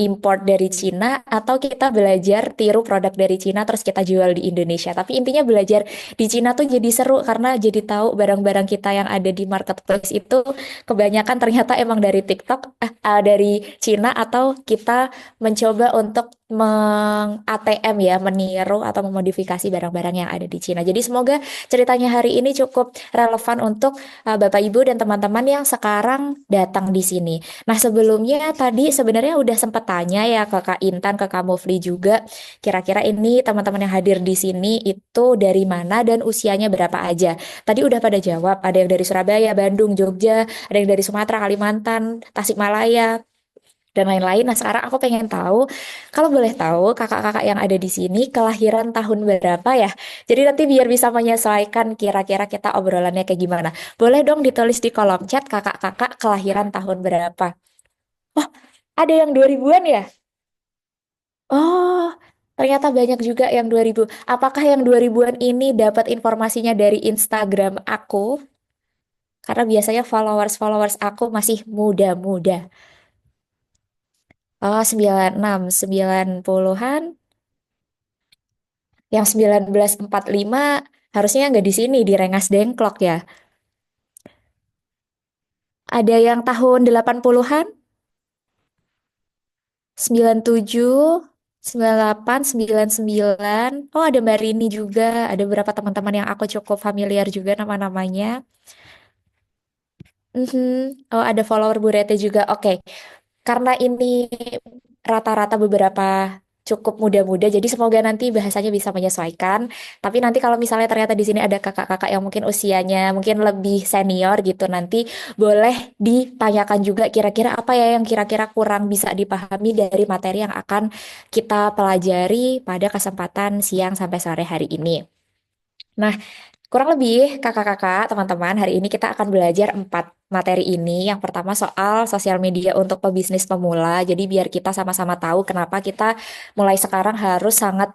import dari Cina atau kita belajar tiru produk dari Cina terus kita jual di Indonesia. Tapi intinya belajar di Cina tuh jadi seru karena jadi tahu barang-barang kita yang ada di marketplace itu kebanyakan ternyata emang dari TikTok, dari Cina atau kita mencoba untuk meng-ATM ya, meniru atau memodifikasi barang-barang yang ada di Cina. Jadi semoga ceritanya hari ini cukup relevan untuk Bapak Ibu dan teman-teman yang sekarang datang di sini. Nah, sebelumnya tadi sebenarnya udah sempat tanya ya ke Kak Intan, ke Kak Mufli juga, kira-kira ini teman-teman yang hadir di sini itu dari mana dan usianya berapa aja. Tadi udah pada jawab, ada yang dari Surabaya, Bandung, Jogja, ada yang dari Sumatera, Kalimantan, Tasikmalaya, dan lain-lain. Nah, sekarang aku pengen tahu, kalau boleh tahu, kakak-kakak yang ada di sini kelahiran tahun berapa ya? Jadi nanti biar bisa menyesuaikan kira-kira kita obrolannya kayak gimana. Boleh dong ditulis di kolom chat kakak-kakak kelahiran tahun berapa? Oh, ada yang 2000-an ya? Oh, ternyata banyak juga yang 2000. Apakah yang 2000-an ini dapat informasinya dari Instagram aku? Karena biasanya followers-followers aku masih muda-muda. Oh, 96, 90-an. Yang 1945 harusnya nggak di sini, di Rengas Dengklok ya. Ada yang tahun 80-an, 97, 98, 99. Oh, ada Mbak Rini juga. Ada beberapa teman-teman yang aku cukup familiar juga nama-namanya. Mhm. Oh, ada follower Bu Rete juga. Oke, karena ini rata-rata beberapa cukup muda-muda, jadi semoga nanti bahasanya bisa menyesuaikan. Tapi nanti kalau misalnya ternyata di sini ada kakak-kakak yang mungkin usianya mungkin lebih senior gitu, nanti boleh ditanyakan juga kira-kira apa ya yang kira-kira kurang bisa dipahami dari materi yang akan kita pelajari pada kesempatan siang sampai sore hari ini. Nah, kurang lebih kakak-kakak, teman-teman, hari ini kita akan belajar 4 materi ini. Yang pertama soal sosial media untuk pebisnis pemula. Jadi biar kita sama-sama tahu kenapa kita mulai sekarang harus sangat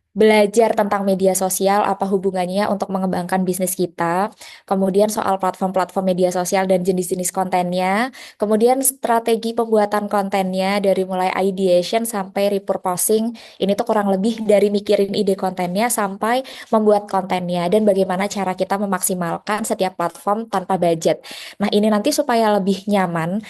belajar tentang media sosial, apa hubungannya untuk mengembangkan bisnis kita, kemudian soal platform-platform media sosial dan jenis-jenis kontennya, kemudian strategi pembuatan kontennya dari mulai ideation sampai repurposing, ini tuh kurang lebih dari mikirin ide kontennya sampai membuat kontennya dan bagaimana cara kita memaksimalkan setiap platform tanpa budget. Nah, ini nanti supaya lebih nyaman,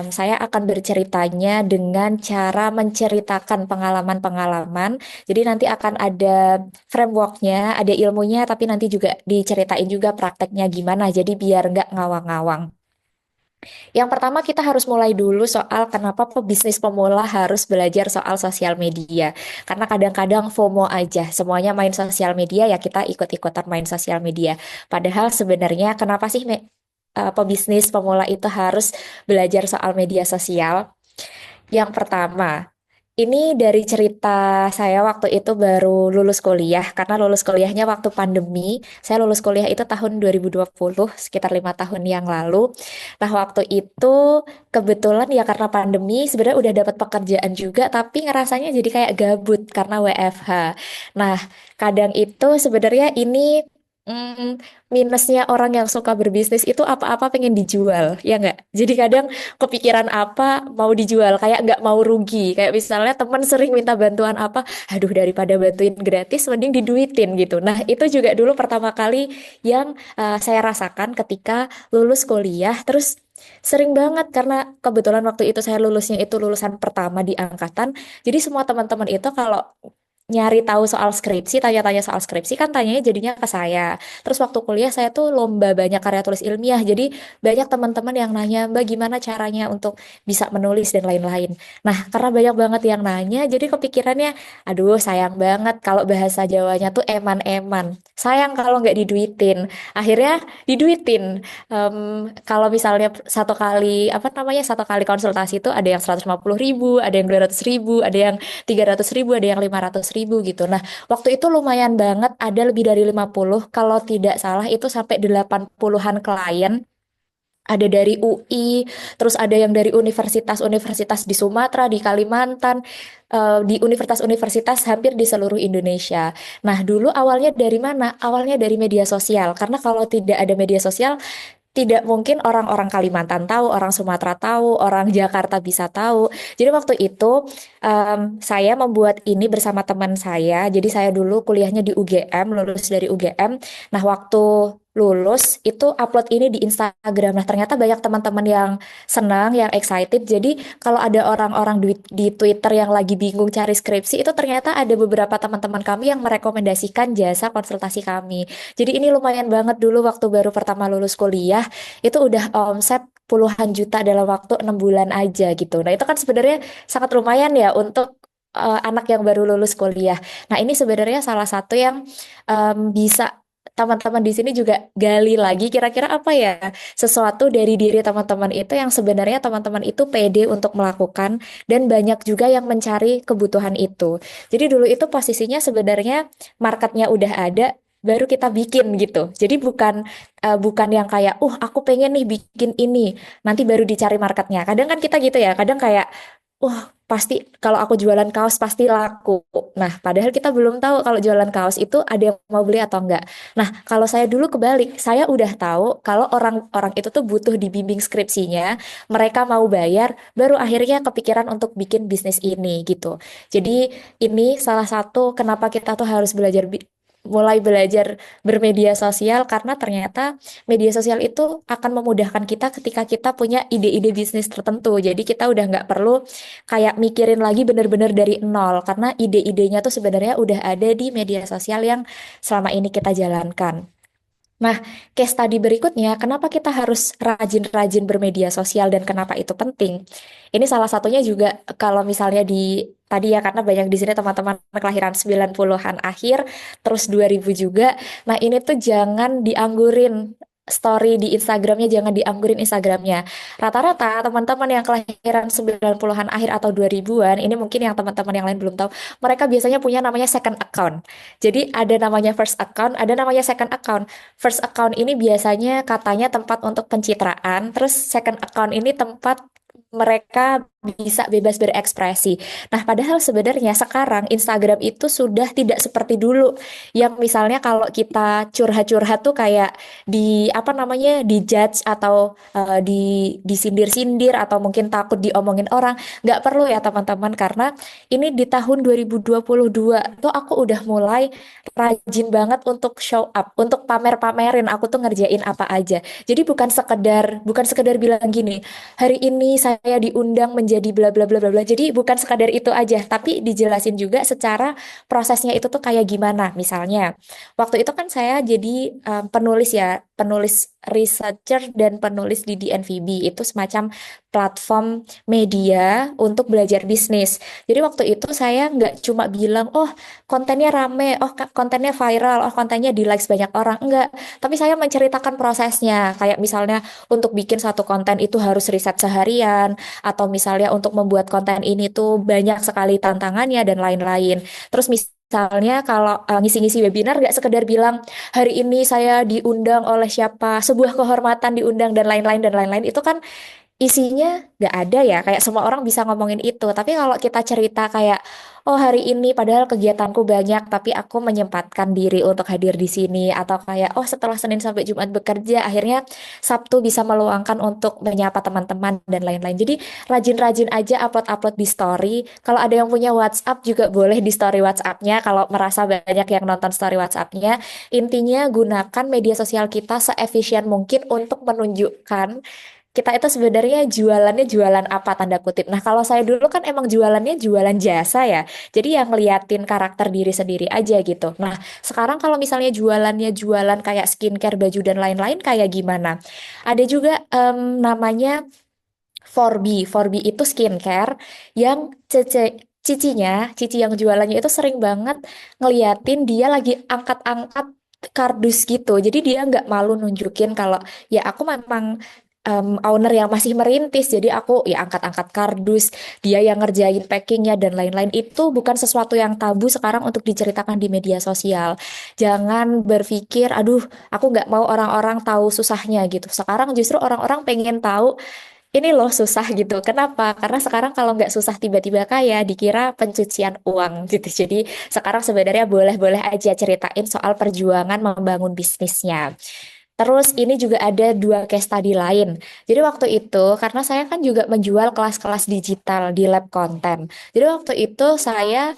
saya akan berceritanya dengan cara menceritakan pengalaman-pengalaman jadi nanti akan ada frameworknya, ada ilmunya, tapi nanti juga diceritain juga prakteknya gimana. Jadi biar nggak ngawang-ngawang. Yang pertama kita harus mulai dulu soal kenapa pebisnis pemula harus belajar soal sosial media. Karena kadang-kadang FOMO aja, semuanya main sosial media ya kita ikut-ikutan main sosial media. Padahal sebenarnya kenapa sih pebisnis pemula itu harus belajar soal media sosial? Yang pertama, ini dari cerita saya waktu itu baru lulus kuliah, karena lulus kuliahnya waktu pandemi. Saya lulus kuliah itu tahun 2020, sekitar 5 tahun yang lalu. Nah, waktu itu kebetulan ya karena pandemi, sebenarnya udah dapat pekerjaan juga, tapi ngerasanya jadi kayak gabut karena WFH. Nah, kadang itu sebenarnya ini minusnya orang yang suka berbisnis itu apa-apa pengen dijual, ya nggak? Jadi kadang kepikiran apa mau dijual kayak nggak mau rugi kayak misalnya teman sering minta bantuan apa aduh daripada bantuin gratis mending diduitin gitu nah itu juga dulu pertama kali yang saya rasakan ketika lulus kuliah terus sering banget karena kebetulan waktu itu saya lulusnya itu lulusan pertama di angkatan jadi semua teman-teman itu kalau nyari tahu soal skripsi, tanya-tanya soal skripsi kan tanyanya jadinya ke saya. Terus waktu kuliah saya tuh lomba banyak karya tulis ilmiah, jadi banyak teman-teman yang nanya, Mbak gimana caranya untuk bisa menulis dan lain-lain. Nah, karena banyak banget yang nanya, jadi kepikirannya, aduh sayang banget kalau bahasa Jawanya tuh eman-eman. Sayang kalau nggak diduitin. Akhirnya diduitin. Kalau misalnya satu kali, apa namanya, satu kali konsultasi itu ada yang 150.000, ada yang 200.000, ada yang 300.000, ada yang 500.000 gitu. Nah, waktu itu lumayan banget, ada lebih dari 50, kalau tidak salah itu sampai 80-an klien. Ada dari UI, terus ada yang dari universitas-universitas di Sumatera, di Kalimantan, di universitas-universitas hampir di seluruh Indonesia. Nah, dulu awalnya dari mana? Awalnya dari media sosial, karena kalau tidak ada media sosial, tidak mungkin orang-orang Kalimantan tahu, orang Sumatera tahu, orang Jakarta bisa tahu. Jadi waktu itu saya membuat ini bersama teman saya. Jadi saya dulu kuliahnya di UGM, lulus dari UGM. Nah, waktu lulus itu upload ini di Instagram. Nah, ternyata banyak teman-teman yang senang, yang excited. Jadi kalau ada orang-orang di Twitter yang lagi bingung cari skripsi, itu ternyata ada beberapa teman-teman kami yang merekomendasikan jasa konsultasi kami. Jadi ini lumayan banget dulu waktu baru pertama lulus kuliah, itu udah omset puluhan juta dalam waktu 6 bulan aja gitu. Nah, itu kan sebenarnya sangat lumayan ya untuk anak yang baru lulus kuliah. Nah, ini sebenarnya salah satu yang bisa teman-teman di sini juga gali lagi kira-kira apa ya sesuatu dari diri teman-teman itu yang sebenarnya teman-teman itu pede untuk melakukan dan banyak juga yang mencari kebutuhan itu. Jadi dulu itu posisinya sebenarnya marketnya udah ada baru kita bikin gitu. Jadi bukan yang kayak aku pengen nih bikin ini nanti baru dicari marketnya. Kadang kan kita gitu ya. Kadang kayak pasti kalau aku jualan kaos pasti laku. Nah, padahal kita belum tahu kalau jualan kaos itu ada yang mau beli atau enggak. Nah, kalau saya dulu kebalik, saya udah tahu kalau orang-orang itu tuh butuh dibimbing skripsinya, mereka mau bayar, baru akhirnya kepikiran untuk bikin bisnis ini gitu. Jadi ini salah satu kenapa kita tuh harus mulai belajar bermedia sosial karena ternyata media sosial itu akan memudahkan kita ketika kita punya ide-ide bisnis tertentu. Jadi kita udah nggak perlu kayak mikirin lagi bener-bener dari nol karena ide-idenya tuh sebenarnya udah ada di media sosial yang selama ini kita jalankan. Nah, case tadi berikutnya, kenapa kita harus rajin-rajin bermedia sosial dan kenapa itu penting? Ini salah satunya juga kalau misalnya di tadi ya karena banyak di sini teman-teman kelahiran 90-an akhir, terus 2000 juga. Nah, ini tuh jangan dianggurin story di Instagramnya, jangan dianggurin Instagramnya. Rata-rata teman-teman yang kelahiran 90-an akhir atau 2000-an, ini mungkin yang teman-teman yang lain belum tahu, mereka biasanya punya namanya second account. Jadi ada namanya first account, ada namanya second account. First account ini biasanya katanya tempat untuk pencitraan, terus second account ini tempat mereka bisa bebas berekspresi. Nah, padahal sebenarnya sekarang Instagram itu sudah tidak seperti dulu. Yang misalnya kalau kita curhat-curhat tuh kayak di apa namanya dijudge atau disindir-sindir atau mungkin takut diomongin orang. Nggak perlu ya teman-teman karena ini di tahun 2022 tuh aku udah mulai rajin banget untuk show up, untuk pamer-pamerin aku tuh ngerjain apa aja. Jadi bukan sekedar bilang gini, hari ini saya diundang menjadi bla bla bla bla bla. Jadi bukan sekadar itu aja, tapi dijelasin juga secara prosesnya itu tuh kayak gimana. Misalnya, waktu itu kan saya jadi penulis ya, penulis researcher dan penulis di DNVB. Itu semacam platform media untuk belajar bisnis. Jadi waktu itu saya nggak cuma bilang, oh kontennya rame, oh kontennya viral, oh kontennya di likes banyak orang. Enggak, tapi saya menceritakan prosesnya. Kayak misalnya untuk bikin satu konten itu harus riset seharian, atau misalnya untuk membuat konten ini tuh banyak sekali tantangannya dan lain-lain. Terus misalnya kalau ngisi-ngisi webinar gak sekedar bilang hari ini saya diundang oleh siapa, sebuah kehormatan diundang dan lain-lain itu kan isinya nggak ada ya, kayak semua orang bisa ngomongin itu. Tapi kalau kita cerita kayak, oh hari ini padahal kegiatanku banyak, tapi aku menyempatkan diri untuk hadir di sini. Atau kayak, oh setelah Senin sampai Jumat bekerja, akhirnya Sabtu bisa meluangkan untuk menyapa teman-teman dan lain-lain. Jadi rajin-rajin aja upload-upload di story. Kalau ada yang punya WhatsApp juga boleh di story WhatsApp-nya. Kalau merasa banyak yang nonton story WhatsApp-nya. Intinya gunakan media sosial kita seefisien mungkin untuk menunjukkan kita itu sebenarnya jualannya jualan apa tanda kutip. Nah, kalau saya dulu kan emang jualannya jualan jasa ya. Jadi yang ngeliatin karakter diri sendiri aja gitu. Nah, sekarang kalau misalnya jualannya jualan kayak skincare, baju dan lain-lain kayak gimana? Ada juga namanya 4B. 4B itu skincare yang cici yang jualannya itu sering banget ngeliatin dia lagi angkat-angkat kardus gitu. Jadi dia nggak malu nunjukin kalau ya aku memang owner yang masih merintis. Jadi aku ya angkat-angkat kardus, dia yang ngerjain packingnya dan lain-lain. Itu bukan sesuatu yang tabu sekarang untuk diceritakan di media sosial. Jangan berpikir, aduh aku nggak mau orang-orang tahu susahnya gitu. Sekarang justru orang-orang pengen tahu ini loh susah gitu. Kenapa? Karena sekarang kalau nggak susah tiba-tiba kaya, dikira pencucian uang gitu. Jadi sekarang sebenarnya boleh-boleh aja ceritain soal perjuangan membangun bisnisnya. Terus ini juga ada dua case study lain. Jadi waktu itu karena saya kan juga menjual kelas-kelas digital di lab konten. Jadi waktu itu saya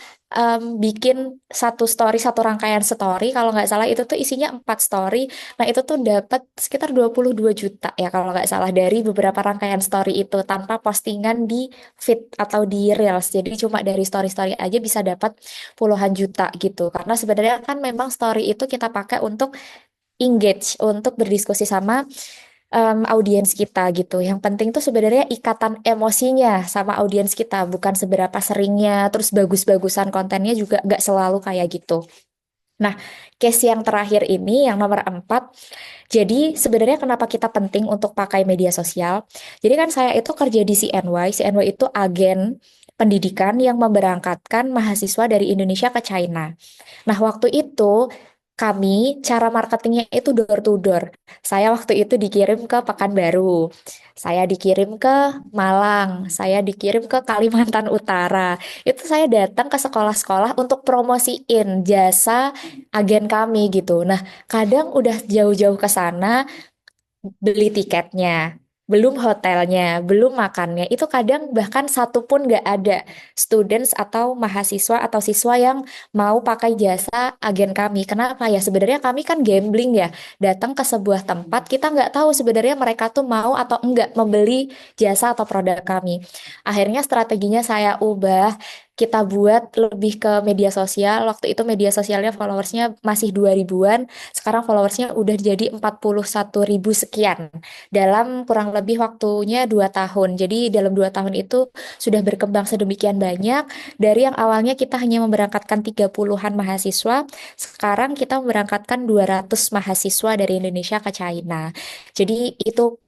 bikin satu story, satu rangkaian story. Kalau nggak salah itu tuh isinya 4 story. Nah itu tuh dapat sekitar 22 juta ya kalau nggak salah dari beberapa rangkaian story itu tanpa postingan di feed atau di Reels. Jadi cuma dari story-story aja bisa dapat puluhan juta gitu. Karena sebenarnya kan memang story itu kita pakai untuk engage, untuk berdiskusi sama audiens kita gitu. Yang penting tuh sebenarnya ikatan emosinya sama audiens kita, bukan seberapa seringnya, terus bagus-bagusan kontennya juga nggak selalu kayak gitu. Nah, case yang terakhir ini, yang nomor 4, jadi sebenarnya kenapa kita penting untuk pakai media sosial? Jadi kan saya itu kerja di CNY, CNY itu agen pendidikan yang memberangkatkan mahasiswa dari Indonesia ke China. Nah, waktu itu kami cara marketingnya itu door to door. Saya waktu itu dikirim ke Pekanbaru, saya dikirim ke Malang, saya dikirim ke Kalimantan Utara. Itu saya datang ke sekolah-sekolah untuk promosiin jasa agen kami gitu. Nah, kadang udah jauh-jauh ke sana, beli tiketnya, belum hotelnya, belum makannya. Itu kadang bahkan satu pun nggak ada students atau mahasiswa atau siswa yang mau pakai jasa agen kami. Kenapa ya? Sebenarnya kami kan gambling ya. Datang ke sebuah tempat, kita nggak tahu sebenarnya mereka tuh mau atau enggak membeli jasa atau produk kami. Akhirnya strateginya saya ubah. Kita buat lebih ke media sosial. Waktu itu media sosialnya followersnya masih 2000-an. Sekarang followersnya udah jadi 41 ribu sekian dalam kurang lebih waktunya 2 tahun. Jadi dalam 2 tahun itu sudah berkembang sedemikian banyak. Dari yang awalnya kita hanya memberangkatkan 30-an mahasiswa, sekarang kita memberangkatkan 200 mahasiswa dari Indonesia ke China. Jadi itu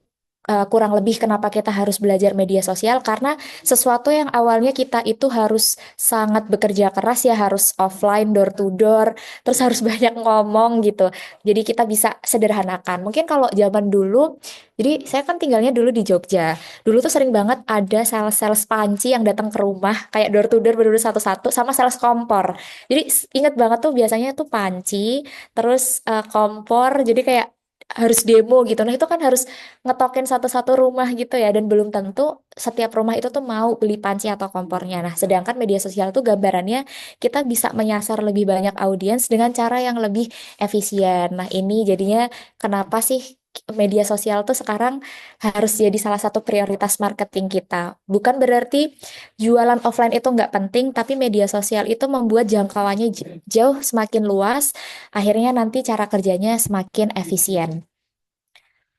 kurang lebih kenapa kita harus belajar media sosial karena sesuatu yang awalnya kita itu harus sangat bekerja keras ya harus offline door to door terus harus banyak ngomong gitu jadi kita bisa sederhanakan mungkin kalau zaman dulu jadi saya kan tinggalnya dulu di Jogja dulu tuh sering banget ada sales-sales panci yang datang ke rumah kayak door to door berdua satu-satu sama sales kompor jadi inget banget tuh biasanya tuh panci terus kompor jadi kayak harus demo gitu. Nah, itu kan harus ngetokin satu-satu rumah gitu ya dan belum tentu setiap rumah itu tuh mau beli panci atau kompornya. Nah, sedangkan media sosial tuh gambarannya kita bisa menyasar lebih banyak audiens dengan cara yang lebih efisien. Nah, ini jadinya kenapa sih media sosial tuh sekarang harus jadi salah satu prioritas marketing kita. Bukan berarti jualan offline itu nggak penting, tapi media sosial itu membuat jangkauannya jauh semakin luas, akhirnya nanti cara kerjanya semakin efisien.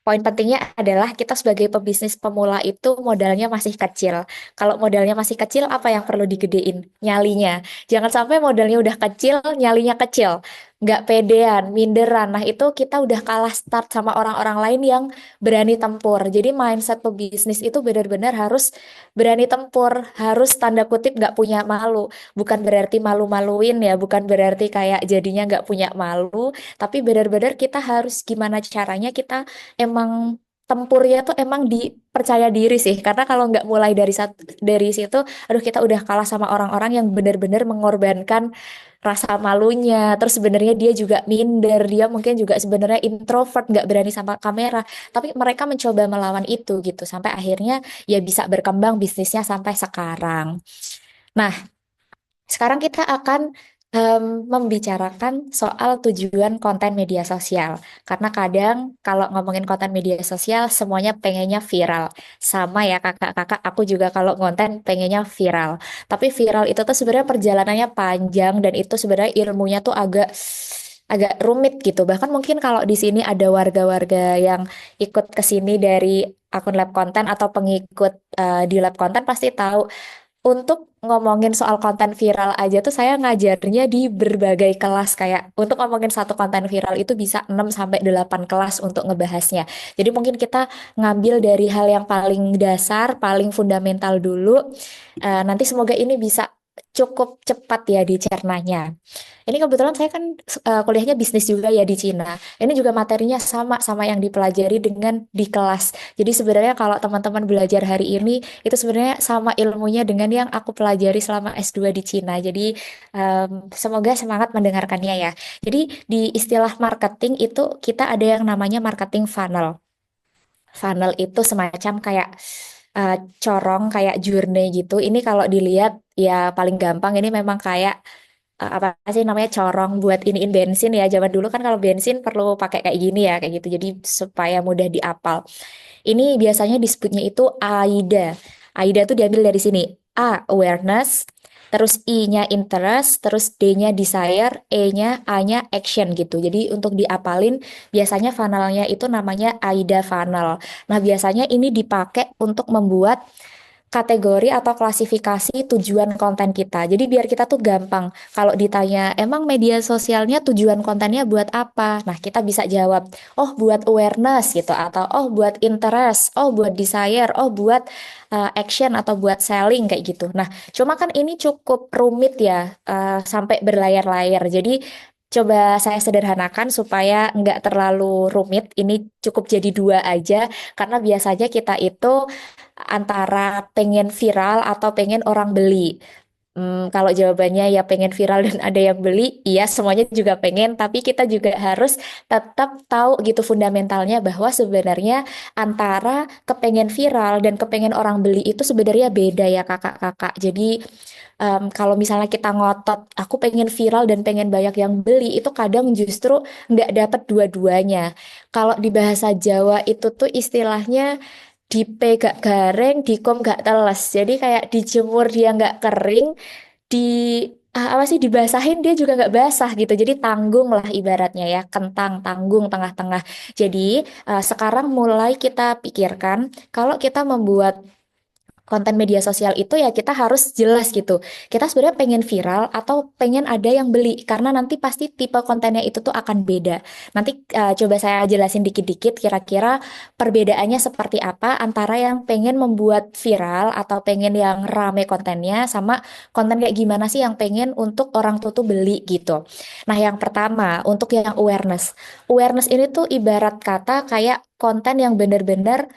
Poin pentingnya adalah kita sebagai pebisnis pemula itu modalnya masih kecil. Kalau modalnya masih kecil, apa yang perlu digedein? Nyalinya. Jangan sampai modalnya udah kecil, nyalinya kecil. Nggak pedean, minderan. Nah itu kita udah kalah start sama orang-orang lain yang berani tempur. Jadi mindset pebisnis itu benar-benar harus berani tempur. Harus tanda kutip nggak punya malu. Bukan berarti malu-maluin ya, bukan berarti kayak jadinya nggak punya malu. Tapi benar-benar kita harus gimana caranya kita emang tempurnya tuh emang dipercaya diri sih karena kalau nggak mulai dari situ aduh kita udah kalah sama orang-orang yang benar-benar mengorbankan rasa malunya terus sebenarnya dia juga minder dia mungkin juga sebenarnya introvert nggak berani sama kamera tapi mereka mencoba melawan itu gitu sampai akhirnya ya bisa berkembang bisnisnya sampai sekarang. Nah, sekarang kita akan membicarakan soal tujuan konten media sosial. Karena kadang kalau ngomongin konten media sosial, semuanya pengennya viral. Sama ya kakak-kakak, aku juga kalau konten pengennya viral. Tapi viral itu tuh sebenarnya perjalanannya panjang dan itu sebenarnya ilmunya tuh agak agak rumit gitu. Bahkan mungkin kalau di sini ada warga-warga yang ikut ke sini dari akun lab konten atau pengikut di lab konten pasti tahu untuk ngomongin soal konten viral aja tuh saya ngajarnya di berbagai kelas kayak untuk ngomongin satu konten viral itu bisa 6 sampai 8 kelas untuk ngebahasnya. Jadi mungkin kita ngambil dari hal yang paling dasar, paling fundamental dulu. Nanti semoga ini bisa cukup cepat ya dicernanya. Ini kebetulan saya kan kuliahnya bisnis juga ya di Cina. Ini juga materinya sama sama yang dipelajari dengan di kelas. Jadi sebenarnya kalau teman-teman belajar hari ini itu sebenarnya sama ilmunya dengan yang aku pelajari selama S2 di Cina. Jadi semoga semangat mendengarkannya ya. Jadi di istilah marketing itu kita ada yang namanya marketing funnel. Funnel itu semacam kayak eh, corong kayak journey gitu. Ini kalau dilihat ya paling gampang ini memang kayak apa sih namanya corong buat iniin bensin ya. Zaman dulu kan kalau bensin perlu pakai kayak gini ya, kayak gitu. Jadi supaya mudah diapal. Ini biasanya disebutnya itu AIDA. AIDA itu diambil dari sini. A, awareness, terus I-nya interest, terus D-nya desire, E-nya, A-nya action gitu. Jadi untuk diapalin, biasanya funnelnya itu namanya AIDA funnel. Nah, biasanya ini dipakai untuk membuat kategori atau klasifikasi tujuan konten kita. Jadi biar kita tuh gampang. Kalau ditanya, emang media sosialnya tujuan kontennya buat apa? Nah, kita bisa jawab, oh buat awareness gitu, atau oh buat interest, oh buat desire, oh buat action atau buat selling kayak gitu. Nah, cuma kan ini cukup rumit ya, sampai berlayar-layar. Jadi coba saya sederhanakan supaya nggak terlalu rumit. Ini cukup jadi dua aja, karena biasanya kita itu antara pengen viral atau pengen orang beli. Kalau jawabannya ya pengen viral dan ada yang beli, iya semuanya juga pengen, tapi kita juga harus tetap tahu gitu fundamentalnya bahwa sebenarnya antara kepengen viral dan kepengen orang beli itu sebenarnya beda ya kakak-kakak. Jadi kalau misalnya kita ngotot, aku pengen viral dan pengen banyak yang beli, itu kadang justru nggak dapet dua-duanya. Kalau di bahasa Jawa itu tuh istilahnya dipe gak gareng, dikom gak teles. Jadi kayak dijemur dia nggak kering, di apa sih dibasahin dia juga nggak basah gitu. Jadi tanggung lah ibaratnya ya, kentang tanggung tengah-tengah. Jadi sekarang mulai kita pikirkan kalau kita membuat konten media sosial itu ya kita harus jelas gitu. Kita sebenarnya pengen viral atau pengen ada yang beli karena nanti pasti tipe kontennya itu tuh akan beda. Nanti coba saya jelasin dikit-dikit kira-kira perbedaannya seperti apa antara yang pengen membuat viral atau pengen yang rame kontennya sama konten kayak gimana sih yang pengen untuk orang tuh beli gitu. Nah, yang pertama untuk yang awareness. Awareness ini tuh ibarat kata kayak konten yang benar-benar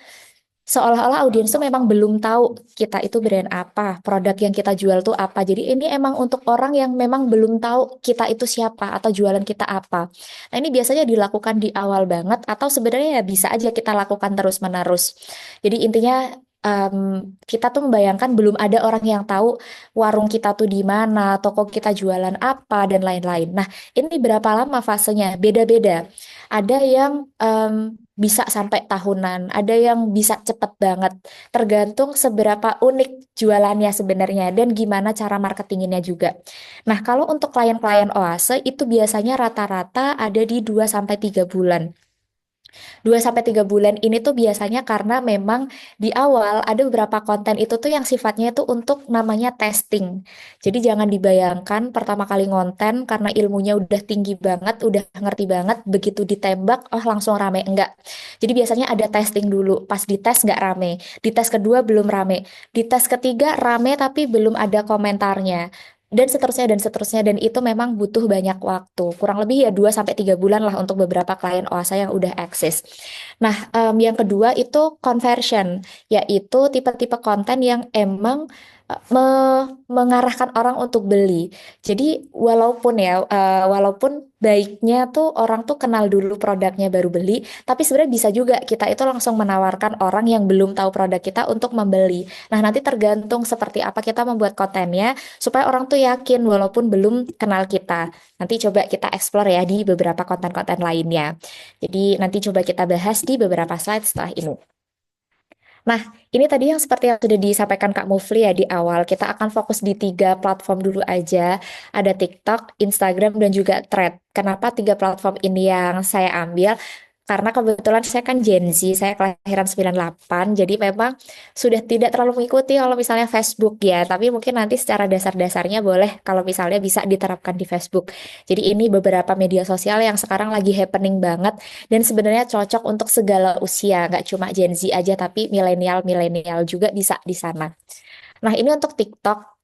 seolah-olah audiens tuh memang belum tahu kita itu brand apa, produk yang kita jual tuh apa. Jadi ini emang untuk orang yang memang belum tahu kita itu siapa atau jualan kita apa. Nah ini biasanya dilakukan di awal banget atau sebenarnya ya bisa aja kita lakukan terus-menerus. Jadi intinya em, kita tuh membayangkan belum ada orang yang tahu warung kita tuh di mana, toko kita jualan apa dan lain-lain. Nah ini berapa lama fasenya? Beda-beda. Ada yang bisa sampai tahunan, ada yang bisa cepet banget. Tergantung seberapa unik jualannya sebenarnya dan gimana cara marketinginnya juga. Nah, kalau untuk klien-klien Oase itu biasanya rata-rata ada di 2 sampai 3 bulan. 2 sampai 3 bulan ini tuh biasanya karena memang di awal ada beberapa konten itu tuh yang sifatnya itu untuk namanya testing. Jadi jangan dibayangkan pertama kali ngonten karena ilmunya udah tinggi banget, udah ngerti banget, begitu ditembak, oh langsung rame. Enggak. Jadi biasanya ada testing dulu, pas dites nggak rame. Di tes kedua belum rame. Di tes ketiga rame tapi belum ada komentarnya. Dan seterusnya dan itu memang butuh banyak waktu. Kurang lebih ya 2 sampai 3 bulan lah untuk beberapa klien OASA yang udah eksis. Nah, yang kedua itu conversion, yaitu tipe-tipe konten yang emang mengarahkan orang untuk beli. Jadi walaupun ya, walaupun baiknya tuh orang tuh kenal dulu produknya baru beli, tapi sebenarnya bisa juga kita itu langsung menawarkan orang yang belum tahu produk kita untuk membeli. Nah, nanti tergantung seperti apa kita membuat kontennya supaya orang tuh yakin walaupun belum kenal kita. Nanti coba kita explore ya di beberapa konten-konten lainnya. Jadi nanti coba kita bahas di beberapa slide setelah ini. Nah, ini tadi yang seperti yang sudah disampaikan Kak Mufli ya di awal. Kita akan fokus di 3 platform dulu aja. Ada TikTok, Instagram, dan juga Thread. Kenapa 3 platform ini yang saya ambil? Karena kebetulan saya kan Gen Z, saya kelahiran 98, jadi memang sudah tidak terlalu mengikuti kalau misalnya Facebook ya, tapi mungkin nanti secara dasar-dasarnya boleh kalau misalnya bisa diterapkan di Facebook. Jadi ini beberapa media sosial yang sekarang lagi happening banget dan sebenarnya cocok untuk segala usia, nggak cuma Gen Z aja, tapi milenial-milenial juga bisa di sana. Nah, ini untuk TikTok.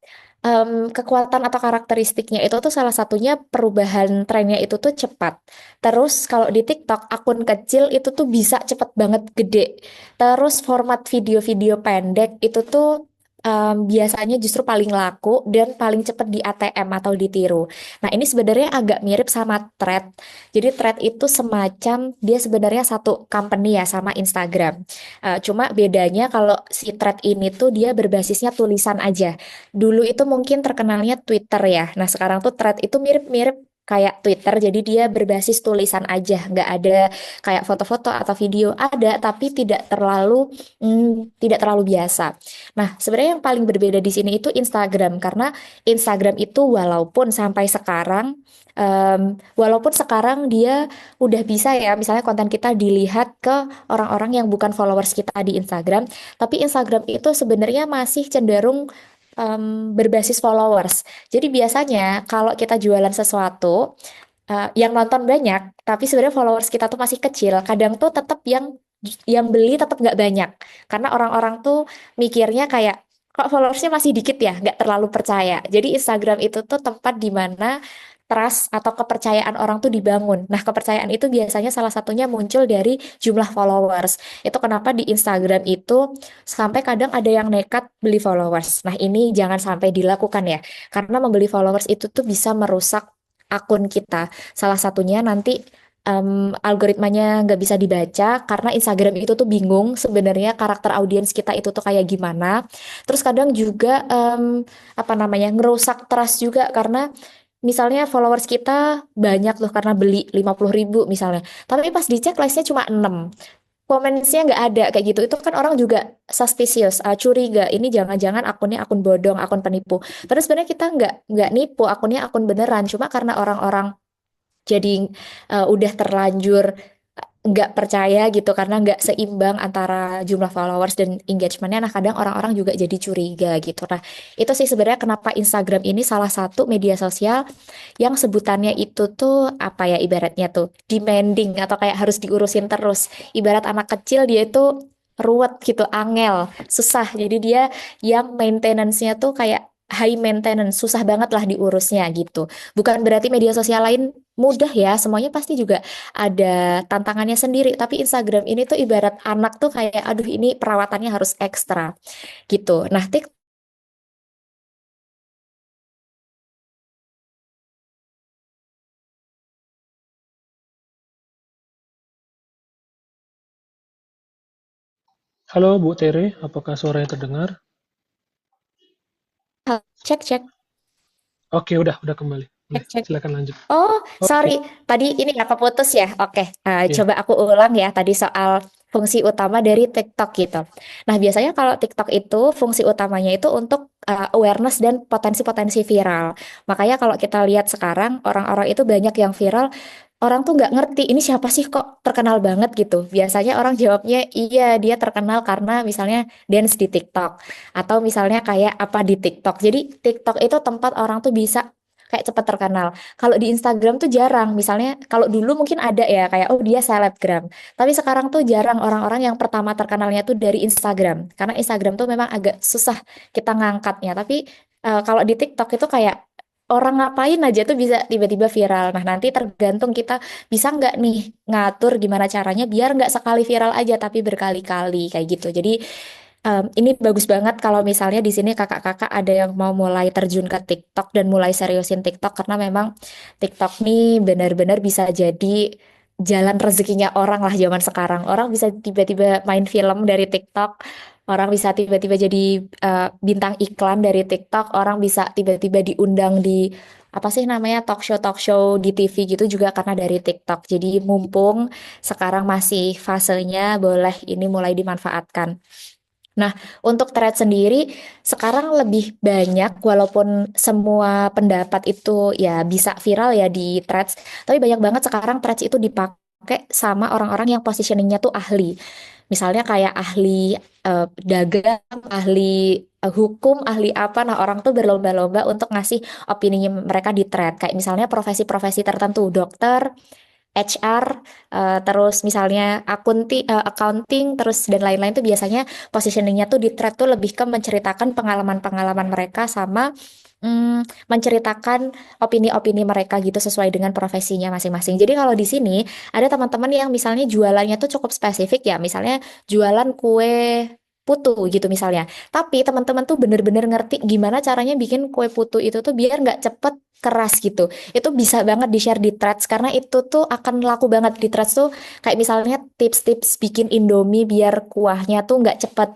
Kekuatan atau karakteristiknya itu tuh salah satunya perubahan trennya itu tuh cepat. Terus kalau di TikTok akun kecil itu tuh bisa cepet banget gede. Terus format video-video pendek itu tuh biasanya justru paling laku dan paling cepet di ATM atau ditiru. Nah ini sebenarnya agak mirip sama Thread. Jadi Thread itu semacam dia sebenarnya satu company ya sama Instagram. Cuma bedanya kalau si Thread ini tuh dia berbasisnya tulisan aja. Dulu itu mungkin terkenalnya Twitter ya. Nah, sekarang tuh Thread itu mirip-mirip kayak Twitter. Jadi dia berbasis tulisan aja, nggak ada kayak foto-foto atau video. Ada, tapi tidak terlalu biasa. Nah, sebenarnya yang paling berbeda di sini itu Instagram karena Instagram itu walaupun sekarang dia udah bisa ya, misalnya konten kita dilihat ke orang-orang yang bukan followers kita di Instagram, tapi Instagram itu sebenarnya masih cenderung berbasis followers. Jadi biasanya kalau kita jualan sesuatu yang nonton banyak, tapi sebenarnya followers kita tuh masih kecil, kadang tuh tetap yang beli tetap nggak banyak, karena orang-orang tuh mikirnya kayak kok followersnya masih dikit ya, nggak terlalu percaya. Jadi Instagram itu tuh tempat di mana trust atau kepercayaan orang tuh dibangun. Nah, kepercayaan itu biasanya salah satunya muncul dari jumlah followers. Itu kenapa di Instagram itu sampai kadang ada yang nekat beli followers. Nah, ini jangan sampai dilakukan ya. Karena membeli followers itu tuh bisa merusak akun kita. Salah satunya nanti algoritmanya nggak bisa dibaca karena Instagram itu tuh bingung sebenarnya karakter audiens kita itu tuh kayak gimana. Terus kadang juga apa namanya ngerusak trust juga karena misalnya followers kita banyak loh karena beli 50.000 misalnya. Tapi pas dicek like-nya cuma 6. Comments-nya nggak ada kayak gitu. Itu kan orang juga suspicious, curiga. Ini jangan-jangan akunnya akun bodong, akun penipu. Padahal sebenarnya kita nggak nipu, akunnya akun beneran. Cuma karena orang-orang jadi udah terlanjur nggak percaya gitu karena nggak seimbang antara jumlah followers dan engagementnya. Nah kadang orang-orang juga jadi curiga gitu. Nah itu sih sebenarnya kenapa Instagram ini salah satu media sosial yang sebutannya itu tuh apa ya ibaratnya tuh demanding atau kayak harus diurusin terus. Ibarat anak kecil dia itu ruwet gitu, angel, susah. Jadi dia yang maintenance-nya tuh kayak high maintenance, susah banget lah diurusnya gitu. Bukan berarti media sosial lain mudah ya, semuanya pasti juga ada tantangannya sendiri. Tapi Instagram ini tuh ibarat anak tuh kayak, aduh ini perawatannya harus ekstra gitu. Nah, Halo Bu Tere, apakah suaranya terdengar? TikTok, cek cek Oke, udah kembali. cek Boleh, cek. silakan lanjut. Oh, sorry. Oke, Tadi ini ya keputus ya. Oke, iya. coba aku ulang ya tadi soal fungsi utama dari TikTok gitu. Nah, biasanya kalau TikTok itu fungsi utamanya itu untuk awareness dan potensi-potensi viral. Makanya kalau kita lihat sekarang orang-orang itu banyak yang viral, orang tuh nggak ngerti ini siapa sih kok terkenal banget gitu. Biasanya orang jawabnya iya dia terkenal karena misalnya dance di TikTok atau misalnya kayak apa di TikTok. Jadi TikTok itu tempat orang tuh bisa kayak cepat terkenal. Kalau di Instagram tuh jarang. Misalnya kalau dulu mungkin ada ya kayak oh dia selebgram. Tapi sekarang tuh jarang orang-orang yang pertama terkenalnya tuh dari Instagram. Karena Instagram tuh memang agak susah kita ngangkatnya. Tapi kalau di TikTok itu kayak orang ngapain aja tuh bisa tiba-tiba viral. Nah nanti tergantung kita bisa nggak nih ngatur gimana caranya biar nggak sekali viral aja tapi berkali-kali kayak gitu. Jadi ini bagus banget kalau misalnya di sini kakak-kakak ada yang mau mulai terjun ke TikTok dan mulai seriusin TikTok karena memang TikTok nih benar-benar bisa jadi jalan rezekinya orang lah zaman sekarang. Orang bisa tiba-tiba main film dari TikTok, orang bisa tiba-tiba jadi bintang iklan dari TikTok, orang bisa tiba-tiba diundang di apa sih namanya talk show di TV gitu juga karena dari TikTok. Jadi mumpung sekarang masih fasenya boleh ini mulai dimanfaatkan. Nah, untuk thread sendiri sekarang lebih banyak walaupun semua pendapat itu ya bisa viral ya di threads, tapi banyak banget sekarang threads itu dipakai sama orang-orang yang positioningnya tuh ahli. Misalnya kayak ahli dagang, ahli hukum, ahli apa. Nah, orang tuh berlomba-lomba untuk ngasih opini mereka di thread. Kayak misalnya profesi-profesi tertentu, dokter, HR, terus misalnya accounting, terus dan lain-lain tuh biasanya positioningnya tuh di thread tuh lebih ke menceritakan pengalaman-pengalaman mereka sama menceritakan opini-opini mereka gitu sesuai dengan profesinya masing-masing. Jadi kalau di sini ada teman-teman yang misalnya jualannya tuh cukup spesifik ya, misalnya jualan kue putu gitu misalnya. Tapi teman-teman tuh bener-bener ngerti gimana caranya bikin kue putu itu tuh biar nggak cepet keras gitu. Itu bisa banget di-share di threads karena itu tuh akan laku banget di threads tuh kayak misalnya tips-tips bikin Indomie biar kuahnya tuh nggak cepet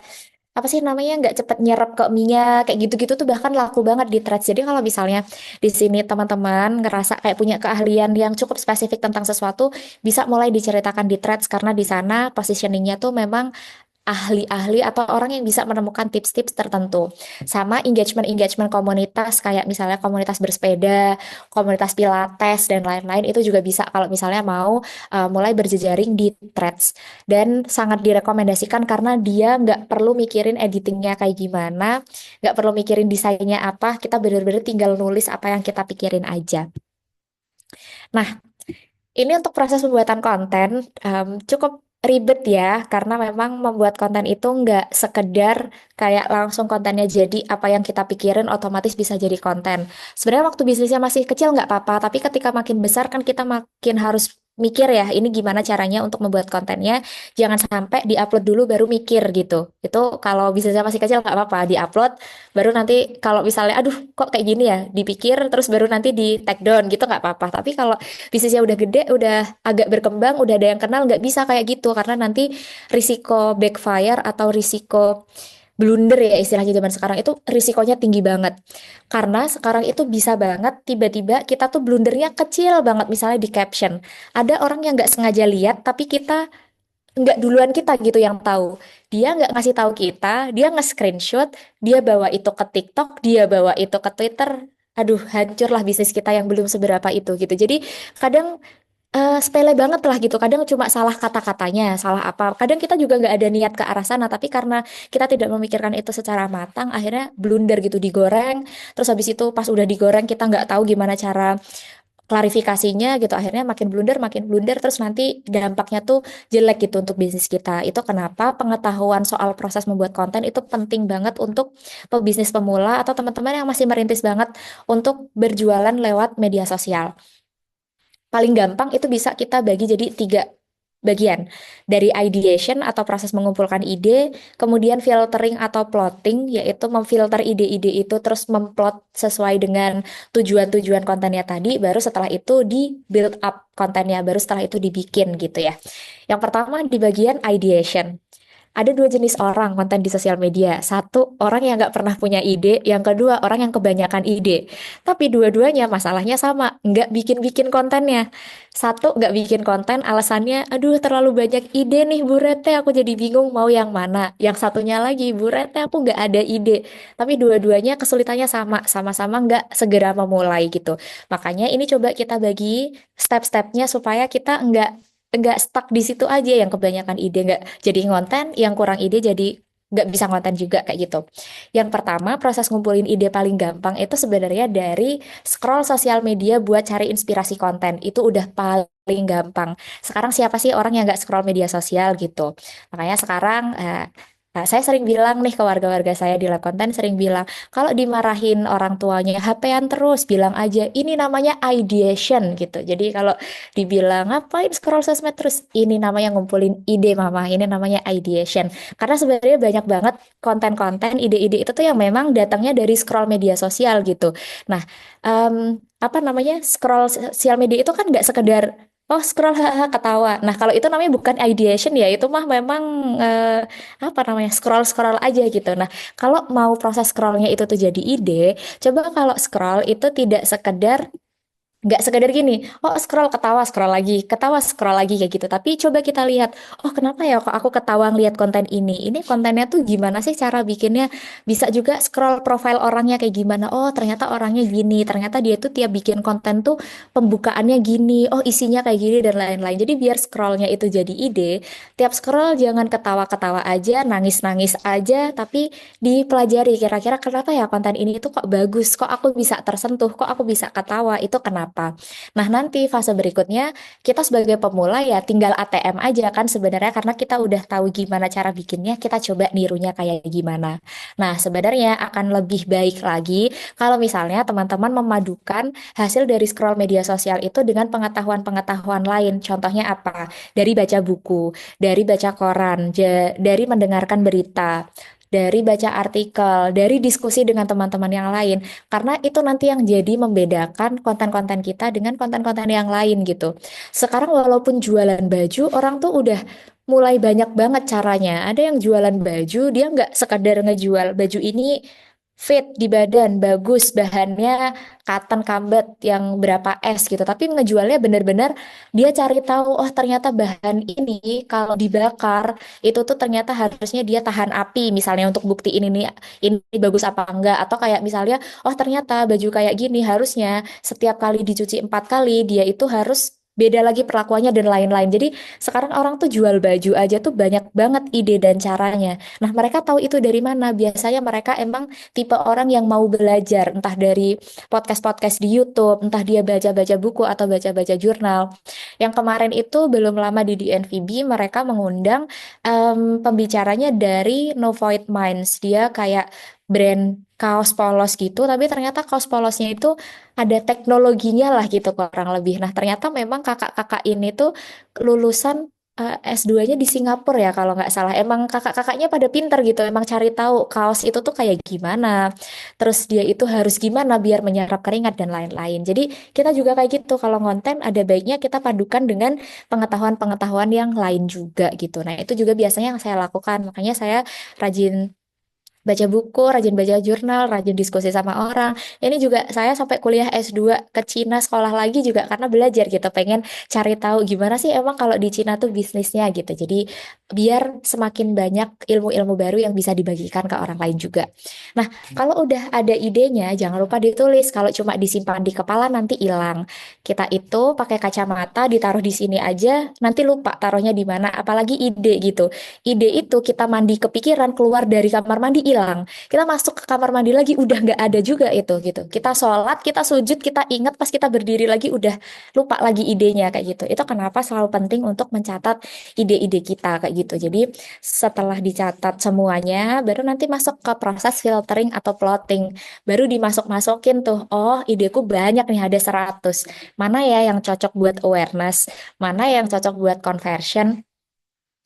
apa sih namanya nggak cepet nyerap ke minyak kayak gitu-gitu tuh bahkan laku banget di threads. Jadi kalau misalnya di sini teman-teman ngerasa kayak punya keahlian yang cukup spesifik tentang sesuatu, bisa mulai diceritakan di threads karena di sana positioningnya tuh memang ahli-ahli atau orang yang bisa menemukan tips-tips tertentu. Sama engagement-engagement komunitas kayak misalnya komunitas bersepeda, komunitas pilates dan lain-lain itu juga bisa kalau misalnya mau mulai berjejaring di threads. Dan sangat direkomendasikan karena dia nggak perlu mikirin editingnya kayak gimana, nggak perlu mikirin desainnya apa, kita bener-bener tinggal nulis apa yang kita pikirin aja. Nah, ini untuk proses pembuatan konten cukup ribet ya, karena memang membuat konten itu nggak sekedar kayak langsung kontennya jadi apa yang kita pikirin otomatis bisa jadi konten. Sebenarnya waktu bisnisnya masih kecil nggak apa-apa, tapi ketika makin besar kan kita makin harus mikir ya, ini gimana caranya untuk membuat kontennya. Jangan sampai diupload dulu baru mikir gitu. Itu kalau bisnisnya masih kecil nggak apa-apa, diupload baru nanti kalau misalnya, aduh kok kayak gini ya, dipikir terus baru nanti di take down gitu nggak apa-apa. Tapi kalau bisnisnya udah gede, udah agak berkembang, udah ada yang kenal, nggak bisa kayak gitu karena nanti risiko backfire atau risiko blunder ya istilahnya zaman sekarang itu risikonya tinggi banget. Karena sekarang itu bisa banget tiba-tiba kita tuh blundernya kecil banget misalnya di caption. Ada orang yang nggak sengaja lihat tapi kita nggak duluan kita gitu yang tahu. Dia nggak ngasih tahu kita, dia nge-screenshot, dia bawa itu ke TikTok, dia bawa itu ke Twitter. Aduh, hancurlah bisnis kita yang belum seberapa itu gitu. Jadi kadang sepele banget lah gitu. Kadang cuma salah kata-katanya, salah apa. Kadang kita juga nggak ada niat ke arah sana, tapi karena kita tidak memikirkan itu secara matang, akhirnya blunder gitu digoreng. Terus habis itu pas udah digoreng kita nggak tahu gimana cara klarifikasinya gitu. Akhirnya makin blunder. Terus nanti dampaknya tuh jelek gitu untuk bisnis kita. Itu kenapa pengetahuan soal proses membuat konten itu penting banget untuk pebisnis pemula atau teman-teman yang masih merintis banget untuk berjualan lewat media sosial. Paling gampang itu bisa kita bagi jadi tiga bagian. Dari ideation atau proses mengumpulkan ide, kemudian filtering atau plotting, yaitu memfilter ide-ide itu terus memplot sesuai dengan tujuan-tujuan kontennya tadi, baru setelah itu di build up kontennya, baru setelah itu dibikin gitu ya. Yang pertama di bagian ideation. Ada dua jenis orang konten di sosial media. Satu, orang yang nggak pernah punya ide. Yang kedua, orang yang kebanyakan ide. Tapi dua-duanya masalahnya sama, nggak bikin-bikin kontennya. Satu, nggak bikin konten, alasannya, aduh terlalu banyak ide nih Bu Rete, aku jadi bingung mau yang mana. Yang satunya lagi, Bu Rete, aku nggak ada ide. Tapi dua-duanya kesulitannya sama, sama-sama nggak segera memulai gitu. Makanya ini coba kita bagi step-stepnya supaya kita nggak stuck di situ aja yang kebanyakan ide nggak jadi ngonten, yang kurang ide jadi nggak bisa ngonten juga kayak gitu. Yang pertama, proses ngumpulin ide paling gampang itu sebenarnya dari scroll sosial media buat cari inspirasi konten. Itu udah paling gampang. Sekarang siapa sih orang yang nggak scroll media sosial gitu? Makanya sekarang saya sering bilang nih ke warga-warga saya di lab konten sering bilang kalau dimarahin orang tuanya HP-an terus bilang aja ini namanya ideation gitu. Jadi kalau dibilang ngapain scroll sosmed terus ini namanya ngumpulin ide mama, ini namanya ideation. Karena sebenarnya banyak banget konten-konten ide-ide itu tuh yang memang datangnya dari scroll media sosial gitu. Nah, apa namanya scroll sosial media itu kan nggak sekedar oh scroll hahaha ketawa. Nah kalau itu namanya bukan ideation ya, itu mah memang eh, apa namanya scroll-scroll aja gitu. Nah kalau mau proses scrollnya itu tuh jadi ide, coba kalau scroll itu tidak sekedar nggak sekedar gini, oh ketawa scroll lagi kayak gitu. Tapi coba kita lihat, oh kenapa ya kok aku ketawa ngeliat konten ini? Ini kontennya tuh gimana sih cara bikinnya? Bisa juga scroll profile orangnya kayak gimana? Oh ternyata orangnya gini, ternyata dia tuh tiap bikin konten tuh pembukaannya gini, oh isinya kayak gini dan lain-lain. Jadi biar scrollnya itu jadi ide, tiap scroll jangan ketawa-ketawa aja, nangis-nangis aja, tapi dipelajari kira-kira kenapa ya konten ini tuh kok bagus, kok aku bisa tersentuh, kok aku bisa ketawa, itu kenapa? apa. Nah, nanti fase berikutnya kita sebagai pemula ya tinggal ATM aja kan sebenarnya karena kita udah tahu gimana cara bikinnya, kita coba nirunya kayak gimana. Nah, sebenarnya akan lebih baik lagi kalau misalnya teman-teman memadukan hasil dari scroll media sosial itu dengan pengetahuan-pengetahuan lain. Contohnya apa? Dari baca buku, dari baca koran, dari mendengarkan berita, dari baca artikel, dari diskusi dengan teman-teman yang lain. Karena itu nanti yang jadi membedakan konten-konten kita dengan konten-konten yang lain gitu. Sekarang walaupun jualan baju, orang tuh udah mulai banyak banget caranya. Ada yang jualan baju, dia nggak sekadar ngejual baju ini fit di badan, bagus, bahannya cotton combat yang berapa S gitu. Tapi ngejualnya bener-bener dia cari tahu, oh ternyata bahan ini kalau dibakar itu tuh ternyata harusnya dia tahan api. Misalnya untuk bukti ini bagus apa enggak. Atau kayak misalnya, oh ternyata baju kayak gini harusnya setiap kali dicuci 4 kali dia itu harus beda lagi perlakuannya dan lain-lain. Jadi sekarang orang tuh jual baju aja tuh banyak banget ide dan caranya. Nah, mereka tahu itu dari mana? Biasanya mereka emang tipe orang yang mau belajar, entah dari podcast-podcast di YouTube, entah dia baca-baca buku atau baca-baca jurnal. Yang kemarin itu belum lama di DNVB, mereka mengundang pembicaranya dari No Void Minds. Dia kayak brand kaos polos gitu, tapi ternyata kaos polosnya itu ada teknologinya lah gitu kurang lebih. Nah, ternyata memang kakak-kakak ini tuh lulusan S2-nya di Singapura ya kalau nggak salah. Emang kakak-kakaknya pada pinter gitu. Emang cari tahu kaos itu tuh kayak gimana. Terus dia itu harus gimana biar menyerap keringat dan lain-lain. Jadi kita juga kayak gitu. Kalau konten ada baiknya kita padukan dengan pengetahuan-pengetahuan yang lain juga gitu. Nah itu juga biasanya yang saya lakukan. Makanya saya rajin baca buku, rajin baca jurnal, rajin diskusi sama orang. Ini juga saya sampai kuliah S2 ke Cina sekolah lagi juga karena belajar gitu, pengen cari tahu gimana sih emang kalau di Cina tuh bisnisnya gitu. Jadi biar semakin banyak ilmu-ilmu baru yang bisa dibagikan ke orang lain juga. Nah, kalau udah ada idenya, jangan lupa ditulis. Kalau cuma disimpan di kepala nanti hilang. Kita itu pakai kacamata ditaruh di sini aja, nanti lupa taruhnya di mana. Apalagi ide gitu. Ide itu kita mandi kepikiran keluar dari kamar mandi hilang. Kita masuk ke kamar mandi lagi udah nggak ada juga itu gitu. Kita sholat, kita sujud, kita ingat pas kita berdiri lagi udah lupa lagi idenya kayak gitu. Itu kenapa selalu penting untuk mencatat ide-ide kita kayak gitu. Jadi setelah dicatat semuanya, baru nanti masuk ke proses filtering atau plotting. Baru dimasuk-masukin tuh, oh ideku banyak nih ada 100. Mana ya yang cocok buat awareness, mana yang cocok buat conversion,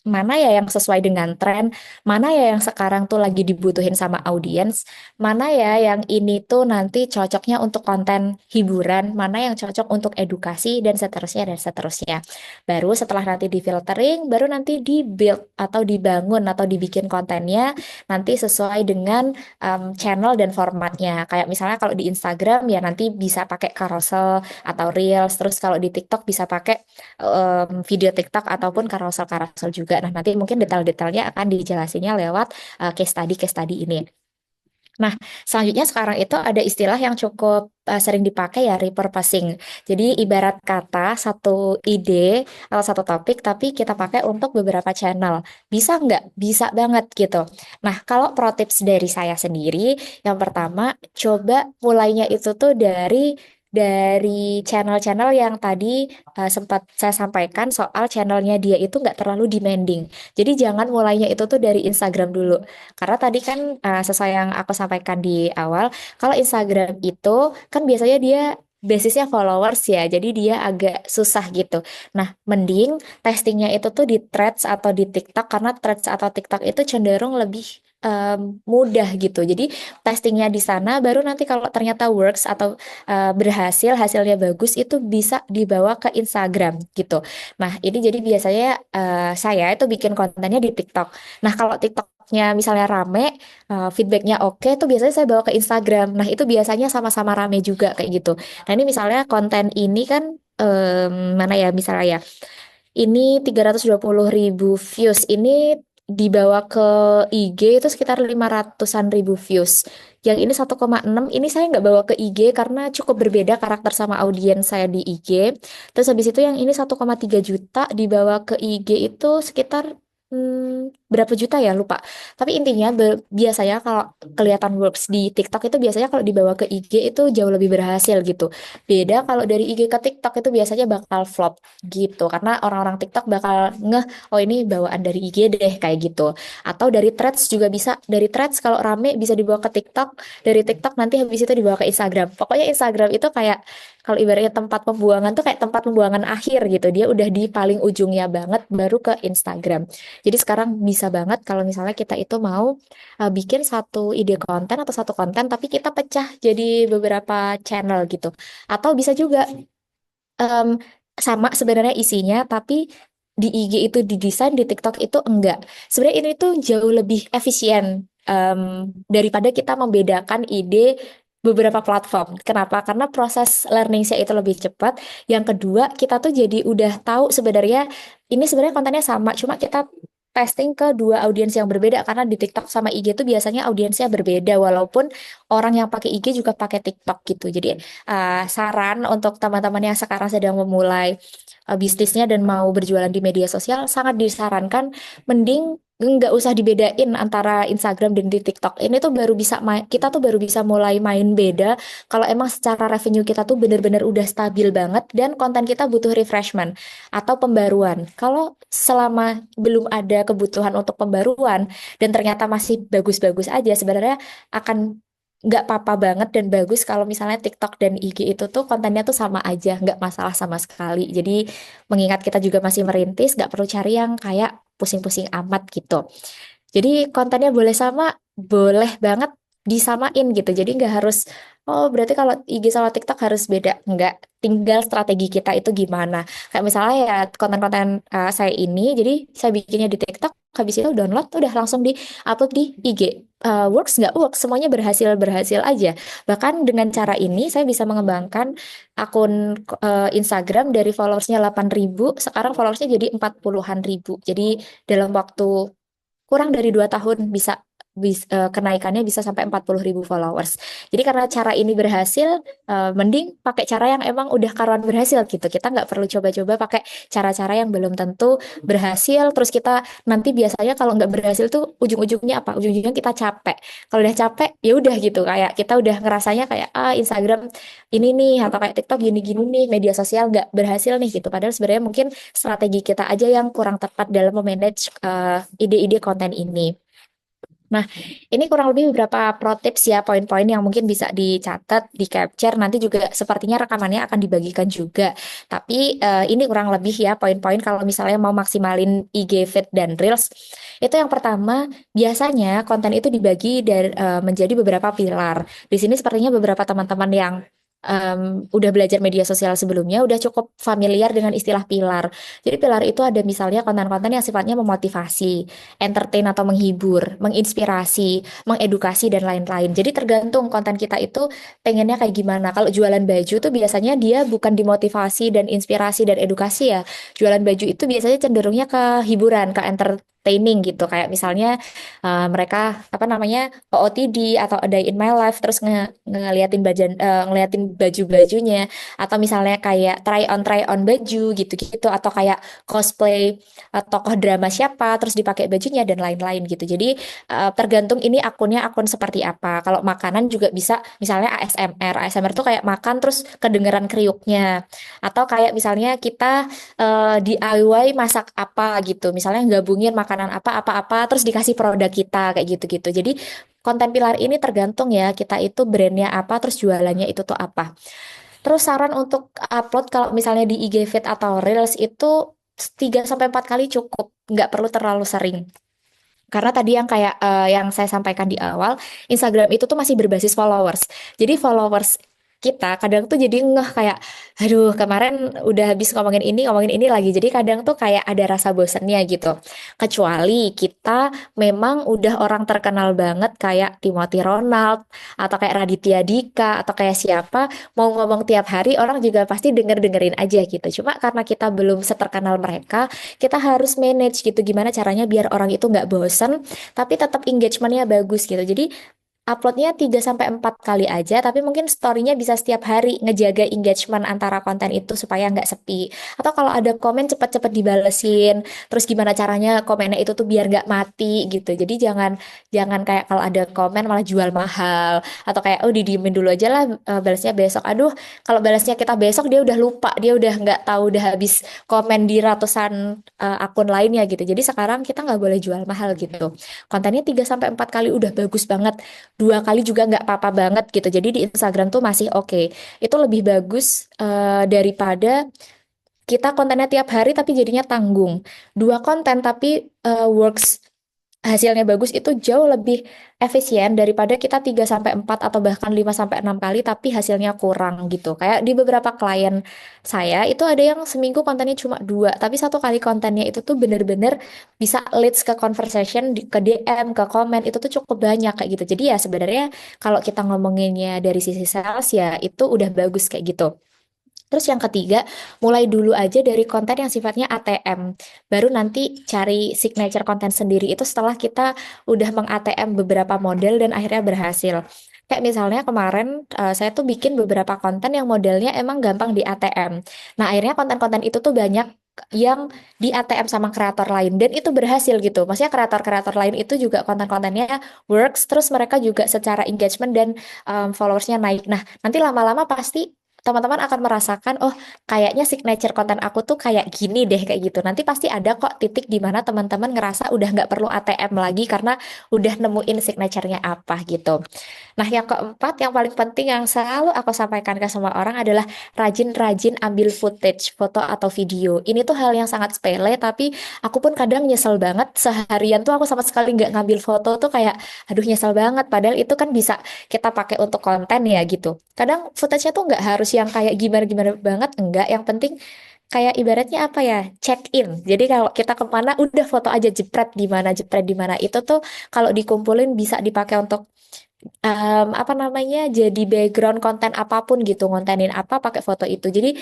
mana ya yang sesuai dengan tren, mana ya yang sekarang tuh lagi dibutuhin sama audiens, mana ya yang ini tuh nanti cocoknya untuk konten hiburan, mana yang cocok untuk edukasi, dan seterusnya, dan seterusnya. Baru setelah nanti di filtering, baru nanti di build atau dibangun atau dibikin kontennya nanti sesuai dengan channel dan formatnya. Kayak misalnya kalau di Instagram ya nanti bisa pakai carousel atau reels, terus kalau di TikTok bisa pakai video TikTok ataupun carousel-carousel juga. Nah, nanti mungkin detail-detailnya akan dijelasinnya lewat case study ini. Nah, selanjutnya sekarang itu ada istilah yang cukup sering dipakai ya, repurposing. Jadi ibarat kata satu ide atau satu topik, tapi kita pakai untuk beberapa channel. Bisa nggak? Bisa banget gitu. Nah, kalau pro tips dari saya sendiri, yang pertama, coba mulainya itu tuh dari channel-channel yang tadi sempat saya sampaikan soal channelnya dia itu nggak terlalu demanding. Jadi jangan mulainya itu tuh dari Instagram dulu. Karena tadi kan sesuai yang aku sampaikan di awal, kalau Instagram itu kan biasanya dia basisnya followers ya, jadi dia agak susah gitu. Nah, mending testingnya itu tuh di Threads atau di TikTok karena Threads atau TikTok itu cenderung lebih mudah gitu. Jadi testingnya di sana, baru nanti kalau ternyata works atau berhasil, hasilnya bagus, itu bisa dibawa ke Instagram gitu. Nah, ini jadi biasanya saya itu bikin kontennya di TikTok. Nah, kalau TikToknya misalnya rame, feedbacknya oke, tuh biasanya saya bawa ke Instagram. Nah, itu biasanya sama-sama rame juga kayak gitu. Nah, ini misalnya konten ini kan mana ya misalnya ya. Ini 320.000 views. Ini dibawa ke IG itu sekitar 500-an ribu views. Yang ini 1,6, ini saya nggak bawa ke IG karena cukup berbeda karakter sama audiens saya di IG. Terus habis itu yang ini 1,3 juta dibawa ke IG itu sekitar Berapa juta ya lupa. Tapi intinya biasanya kalau kelihatan works di TikTok itu biasanya kalau dibawa ke IG itu jauh lebih berhasil gitu. Beda kalau dari IG ke TikTok itu biasanya bakal flop gitu. Karena orang-orang TikTok bakal ngeh, oh ini bawaan dari IG deh kayak gitu. Atau dari Threads juga bisa. Dari Threads kalau rame bisa dibawa ke TikTok. Dari TikTok nanti habis itu dibawa ke Instagram. Pokoknya Instagram itu kayak kalau ibaratnya tempat pembuangan tuh kayak tempat pembuangan akhir gitu. Dia udah di paling ujungnya banget baru ke Instagram. Jadi sekarang bisa banget kalau misalnya kita itu mau bikin satu ide konten atau satu konten tapi kita pecah jadi beberapa channel gitu. Atau bisa juga em, sama sebenarnya isinya tapi di IG itu didesain, di TikTok itu enggak. Sebenarnya ini tuh jauh lebih efisien em, daripada kita membedakan ide beberapa platform. Kenapa? Karena proses learning-nya itu lebih cepat. Yang kedua, kita tuh jadi udah tahu sebenarnya ini sebenarnya kontennya sama, cuma kita testing ke dua audiens yang berbeda karena di TikTok sama IG tuh biasanya audiensnya berbeda walaupun orang yang pakai IG juga pakai TikTok gitu. Jadi saran untuk teman-teman yang sekarang sedang memulai bisnisnya dan mau berjualan di media sosial, sangat disarankan mending nggak usah dibedain antara Instagram dan di TikTok. Ini tuh baru bisa kita tuh baru bisa mulai main beda kalau emang secara revenue kita tuh bener-bener udah stabil banget dan konten kita butuh refreshment atau pembaruan. Kalau selama belum ada kebutuhan untuk pembaruan dan ternyata masih bagus-bagus aja, sebenarnya akan nggak apa-apa banget dan bagus kalau misalnya TikTok dan IG itu tuh kontennya tuh sama aja, nggak masalah sama sekali. Jadi mengingat kita juga masih merintis, nggak perlu cari yang kayak pusing-pusing amat gitu. Jadi kontennya boleh sama, boleh banget disamain gitu. Jadi nggak harus, oh berarti kalau IG sama TikTok harus beda. Nggak, tinggal strategi kita itu gimana. Kayak misalnya ya konten-konten saya ini, jadi saya bikinnya di TikTok, habis itu download, udah langsung di-upload di IG. Works nggak works, semuanya berhasil-berhasil aja. Bahkan dengan cara ini saya bisa mengembangkan akun Instagram dari followersnya 8.000, sekarang followersnya jadi 40-an ribu. Jadi dalam waktu kurang dari 2 tahun kenaikannya bisa sampai 40.000 followers. Jadi karena cara ini berhasil, mending pakai cara yang emang udah karuan berhasil gitu. Kita nggak perlu coba-coba pakai cara-cara yang belum tentu berhasil. Terus kita nanti biasanya kalau nggak berhasil tuh ujung-ujungnya apa? Ujung-ujungnya kita capek. Kalau udah capek, ya udah gitu. Kayak kita udah ngerasanya kayak Instagram ini nih atau kayak TikTok gini-gini nih, media sosial nggak berhasil nih gitu. Padahal sebenarnya mungkin strategi kita aja yang kurang tepat dalam memanage ide-ide konten ini. Nah, ini kurang lebih beberapa pro tips ya, poin-poin yang mungkin bisa dicatat, di capture. Nanti juga sepertinya rekamannya akan dibagikan juga. Tapi ini kurang lebih ya poin-poin kalau misalnya mau maksimalin IG feed dan Reels. Itu yang pertama, biasanya konten itu dibagi dari menjadi beberapa pilar. Di sini sepertinya beberapa teman-teman yang udah belajar media sosial sebelumnya udah cukup familiar dengan istilah pilar. Jadi pilar itu ada misalnya konten-konten yang sifatnya memotivasi, entertain atau menghibur, menginspirasi, mengedukasi dan lain-lain. Jadi tergantung konten kita itu pengennya kayak gimana. Kalau jualan baju tuh biasanya dia bukan dimotivasi dan inspirasi dan edukasi ya. Jualan baju itu biasanya cenderungnya ke hiburan, ke entertaining gitu. Kayak misalnya mereka apa namanya OOTD atau A Day in My Life terus ngeliatin ngeliatin baju-bajunya atau misalnya kayak try on baju gitu-gitu atau kayak cosplay tokoh drama siapa terus dipakai bajunya dan lain-lain gitu. Jadi tergantung ini akunnya akun seperti apa. Kalau makanan juga bisa misalnya ASMR. ASMR tuh kayak makan terus kedengeran kriuknya. Atau kayak misalnya kita DIY masak apa gitu. Misalnya gabungin makanan apa-apa terus dikasih produk kita kayak gitu-gitu. Jadi konten pilar ini tergantung ya kita itu brandnya apa terus jualannya itu tuh apa. Terus saran untuk upload kalau misalnya di IG feed atau Reels itu 3 sampai 4 kali cukup, nggak perlu terlalu sering. Karena tadi yang kayak yang saya sampaikan di awal, Instagram itu tuh masih berbasis followers. Jadi followers kita kadang tuh jadi ngeh kayak, aduh kemarin udah habis ngomongin ini lagi. Jadi kadang tuh kayak ada rasa bosannya gitu. Kecuali kita memang udah orang terkenal banget kayak Timothy Ronald atau kayak Raditya Dika atau kayak siapa mau ngomong tiap hari orang juga pasti denger-dengerin aja gitu. Cuma karena kita belum seterkenal mereka, kita harus manage gitu gimana caranya biar orang itu nggak bosen tapi tetap engagementnya bagus gitu. Jadi uploadnya 3 sampai 4 kali aja, tapi mungkin story-nya bisa setiap hari ngejaga engagement antara konten itu supaya nggak sepi. Atau kalau ada komen cepet-cepet dibalesin, terus gimana caranya komennya itu tuh biar nggak mati gitu. Jadi jangan jangan kayak kalau ada komen malah jual mahal atau kayak oh didiemin dulu aja lah, balasnya besok. Aduh, kalau balasnya kita besok dia udah lupa, dia udah nggak tahu udah habis komen di ratusan akun lainnya gitu. Jadi sekarang kita nggak boleh jual mahal gitu. Kontennya 3 sampai 4 kali udah bagus banget. 2 kali juga nggak apa-apa banget gitu. Jadi di Instagram tuh masih oke. Itu lebih bagus daripada kita kontennya tiap hari tapi jadinya tanggung. 2 konten tapi works hasilnya bagus itu jauh lebih efisien daripada kita 3 sampai 4 atau bahkan 5 sampai 6 kali tapi hasilnya kurang gitu. Kayak di beberapa klien saya itu ada yang seminggu kontennya cuma 2, tapi 1 kali kontennya itu tuh bener-bener bisa leads ke conversation, ke DM, ke komen itu tuh cukup banyak kayak gitu. Jadi ya sebenarnya kalau kita ngomonginnya dari sisi sales ya itu udah bagus kayak gitu. Terus yang ketiga, mulai dulu aja dari konten yang sifatnya ATM. Baru nanti cari signature konten sendiri itu setelah kita udah meng-ATM beberapa model dan akhirnya berhasil. Kayak misalnya kemarin saya tuh bikin beberapa konten yang modelnya emang gampang di ATM. Nah, akhirnya konten-konten itu tuh banyak yang di ATM sama kreator lain dan itu berhasil gitu. Maksudnya kreator-kreator lain itu juga konten-kontennya works, terus mereka juga secara engagement dan followersnya naik. Nah, nanti lama-lama pasti teman-teman akan merasakan, oh kayaknya signature konten aku tuh kayak gini deh, kayak gitu. Nanti pasti ada kok titik di mana teman-teman ngerasa udah nggak perlu ATM lagi karena udah nemuin signaturenya apa gitu. Nah, yang keempat, yang paling penting yang selalu aku sampaikan ke semua orang adalah rajin-rajin ambil footage, foto atau video. Ini tuh hal yang sangat sepele, tapi aku pun kadang nyesel banget. Seharian tuh aku sama sekali nggak ngambil foto tuh kayak, aduh nyesel banget. Padahal itu kan bisa kita pakai untuk konten ya gitu. Kadang footage-nya tuh nggak harus yang kayak gimana-gimana banget, enggak. Yang penting kayak ibaratnya apa ya, check in. Jadi kalau kita kemana udah foto aja jepret di mana itu tuh kalau dikumpulin bisa dipakai untuk apa namanya jadi background konten apapun gitu, ngontenin apa pakai foto itu. Jadi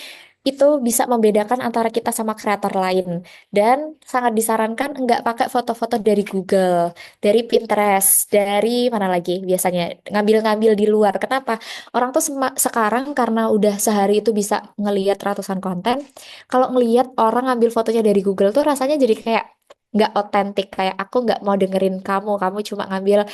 itu bisa membedakan antara kita sama kreator lain dan sangat disarankan nggak pakai foto-foto dari Google, dari Pinterest, dari mana lagi biasanya ngambil-ngambil di luar. Kenapa? Orang tuh sekarang karena udah sehari itu bisa ngelihat ratusan konten. Kalau ngelihat orang ngambil fotonya dari Google tuh rasanya jadi kayak nggak otentik, kayak aku nggak mau dengerin kamu cuma ngambil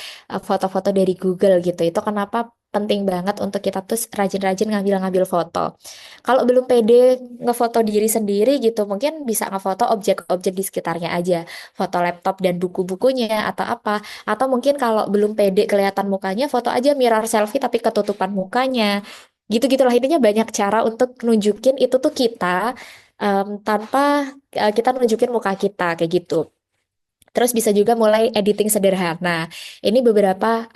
foto-foto dari Google gitu. Itu kenapa penting banget untuk kita tuh rajin-rajin ngambil-ngambil foto. Kalau belum pede ngefoto diri sendiri gitu, mungkin bisa ngefoto objek-objek di sekitarnya aja. Foto laptop dan buku-bukunya atau apa. Atau mungkin kalau belum pede kelihatan mukanya, foto aja mirror selfie tapi ketutupan mukanya. Gitu-gitulah intinya banyak cara untuk nunjukin itu tuh kita tanpa kita nunjukin muka kita kayak gitu. Terus bisa juga mulai editing sederhana. Ini beberapa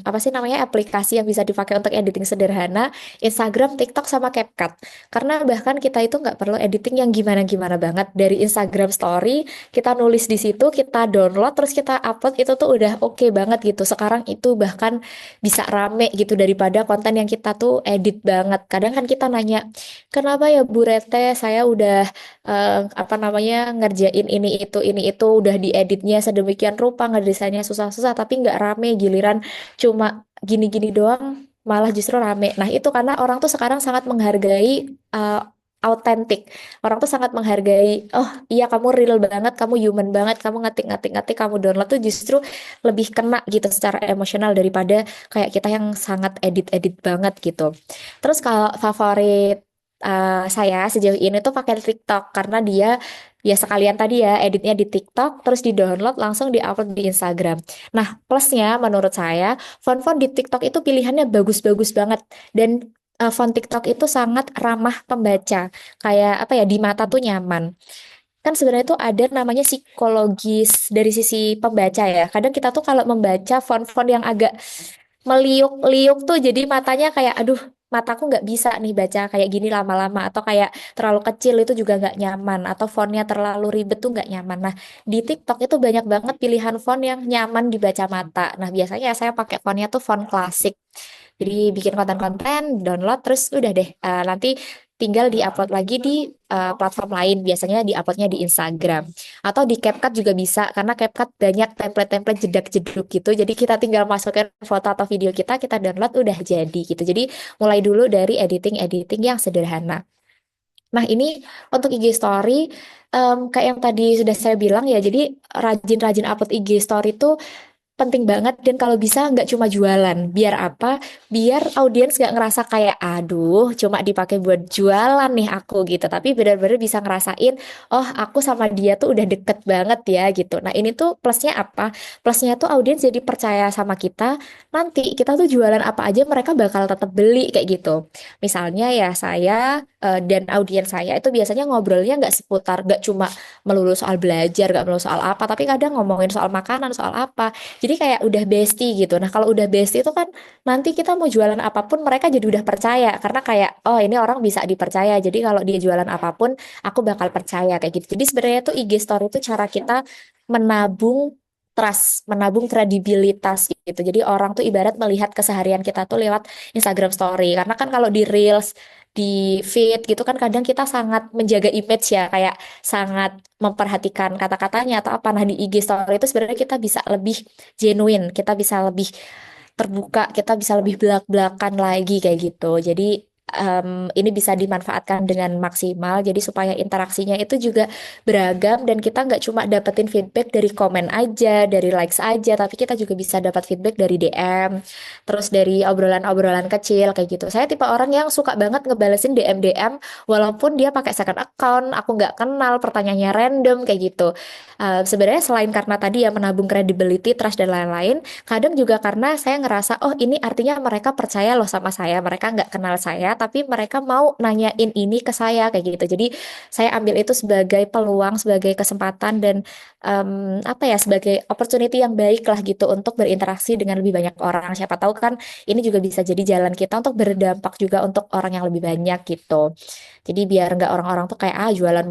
apa sih namanya aplikasi yang bisa dipakai untuk editing sederhana, Instagram, TikTok, sama CapCut. Karena bahkan kita itu nggak perlu editing yang gimana-gimana banget. Dari Instagram Story, kita nulis di situ, kita download, terus kita upload, itu tuh udah oke banget gitu. Sekarang itu bahkan bisa rame gitu daripada konten yang kita tuh edit banget. Kadang kan kita nanya, kenapa ya Bu Rete, saya udah apa namanya ngerjain ini itu udah dieditnya sedemikian rupa ngedesainnya susah-susah tapi nggak rame giliran cuma gini-gini doang malah justru rame. Nah itu karena orang tuh sekarang sangat menghargai uh, autentik. Orang tuh sangat menghargai, oh iya kamu real banget, kamu human banget, kamu ngetik, kamu download tuh justru lebih kena gitu secara emosional daripada kayak kita yang sangat edit-edit banget gitu. Terus kalau favorit saya sejauh ini tuh pakai TikTok karena dia ya sekalian tadi ya editnya di TikTok terus di-download langsung di-upload di Instagram. Nah, plusnya menurut saya font-font di TikTok itu pilihannya bagus-bagus banget dan font TikTok itu sangat ramah pembaca. Kayak apa ya di mata tuh nyaman. Kan sebenarnya itu ada namanya psikologis dari sisi pembaca ya. Kadang kita tuh kalau membaca font-font yang agak meliuk-liuk tuh jadi matanya kayak aduh mataku nggak bisa nih baca kayak gini lama-lama atau kayak terlalu kecil itu juga nggak nyaman atau fontnya terlalu ribet tuh nggak nyaman. Nah di TikTok itu banyak banget pilihan font yang nyaman dibaca mata. Nah biasanya saya pakai fontnya tuh font klasik. Jadi bikin konten-konten, download terus udah deh nanti tinggal diupload lagi di platform lain, biasanya diuploadnya di Instagram. Atau di CapCut juga bisa, karena CapCut banyak template-template jedak-jeduk gitu. Jadi kita tinggal masukin foto atau video kita download udah jadi gitu. Jadi mulai dulu dari editing-editing yang sederhana. Nah, ini untuk IG Story, kayak yang tadi sudah saya bilang ya, jadi rajin-rajin upload IG Story itu penting banget dan kalau bisa nggak cuma jualan. Biar apa? Biar audiens nggak ngerasa kayak aduh cuma dipakai buat jualan nih aku gitu. Tapi benar-benar bisa ngerasain oh aku sama dia tuh udah deket banget ya gitu. Nah ini tuh plusnya apa? Plusnya tuh audiens jadi percaya sama kita. Nanti kita tuh jualan apa aja mereka bakal tetap beli kayak gitu. Misalnya ya saya dan audiens saya itu biasanya ngobrolnya nggak seputar nggak cuma melulu soal belajar, nggak melulu soal apa, tapi kadang ngomongin soal makanan, soal apa. Jadi kayak udah bestie gitu. Nah, kalau udah bestie itu kan nanti kita mau jualan apapun mereka jadi udah percaya karena kayak oh ini orang bisa dipercaya. Jadi kalau dia jualan apapun aku bakal percaya kayak gitu. Jadi sebenarnya tuh IG story itu cara kita menabung trust, menabung kredibilitas gitu. Jadi orang tuh ibarat melihat keseharian kita tuh lewat Instagram story. Karena kan kalau di Reels, di feed gitu kan kadang kita sangat menjaga image ya, kayak sangat memperhatikan kata-katanya atau apa. Nah, di IG story itu sebenarnya kita bisa lebih genuine, kita bisa lebih terbuka, kita bisa lebih belak-belakan lagi kayak gitu. Jadi ini bisa dimanfaatkan dengan maksimal. Jadi supaya interaksinya itu juga beragam dan kita nggak cuma dapetin feedback dari komen aja, dari likes aja, tapi kita juga bisa dapat feedback dari DM, terus dari obrolan-obrolan kecil kayak gitu. Saya tipe orang yang suka banget ngebalesin DM walaupun dia pakai second account, aku nggak kenal, pertanyaannya random kayak gitu. Sebenarnya selain karena tadi ya menabung credibility, trust dan lain-lain, kadang juga karena saya ngerasa, oh ini artinya mereka percaya loh sama saya, mereka nggak kenal saya, tapi mereka mau nanyain ini ke saya kayak gitu. Jadi saya ambil itu sebagai peluang, sebagai kesempatan dan apa ya, sebagai opportunity yang baik lah gitu untuk berinteraksi dengan lebih banyak orang. Siapa tahu kan ini juga bisa jadi jalan kita untuk berdampak juga untuk orang yang lebih banyak gitu. Jadi biar nggak orang-orang tuh kayak jualan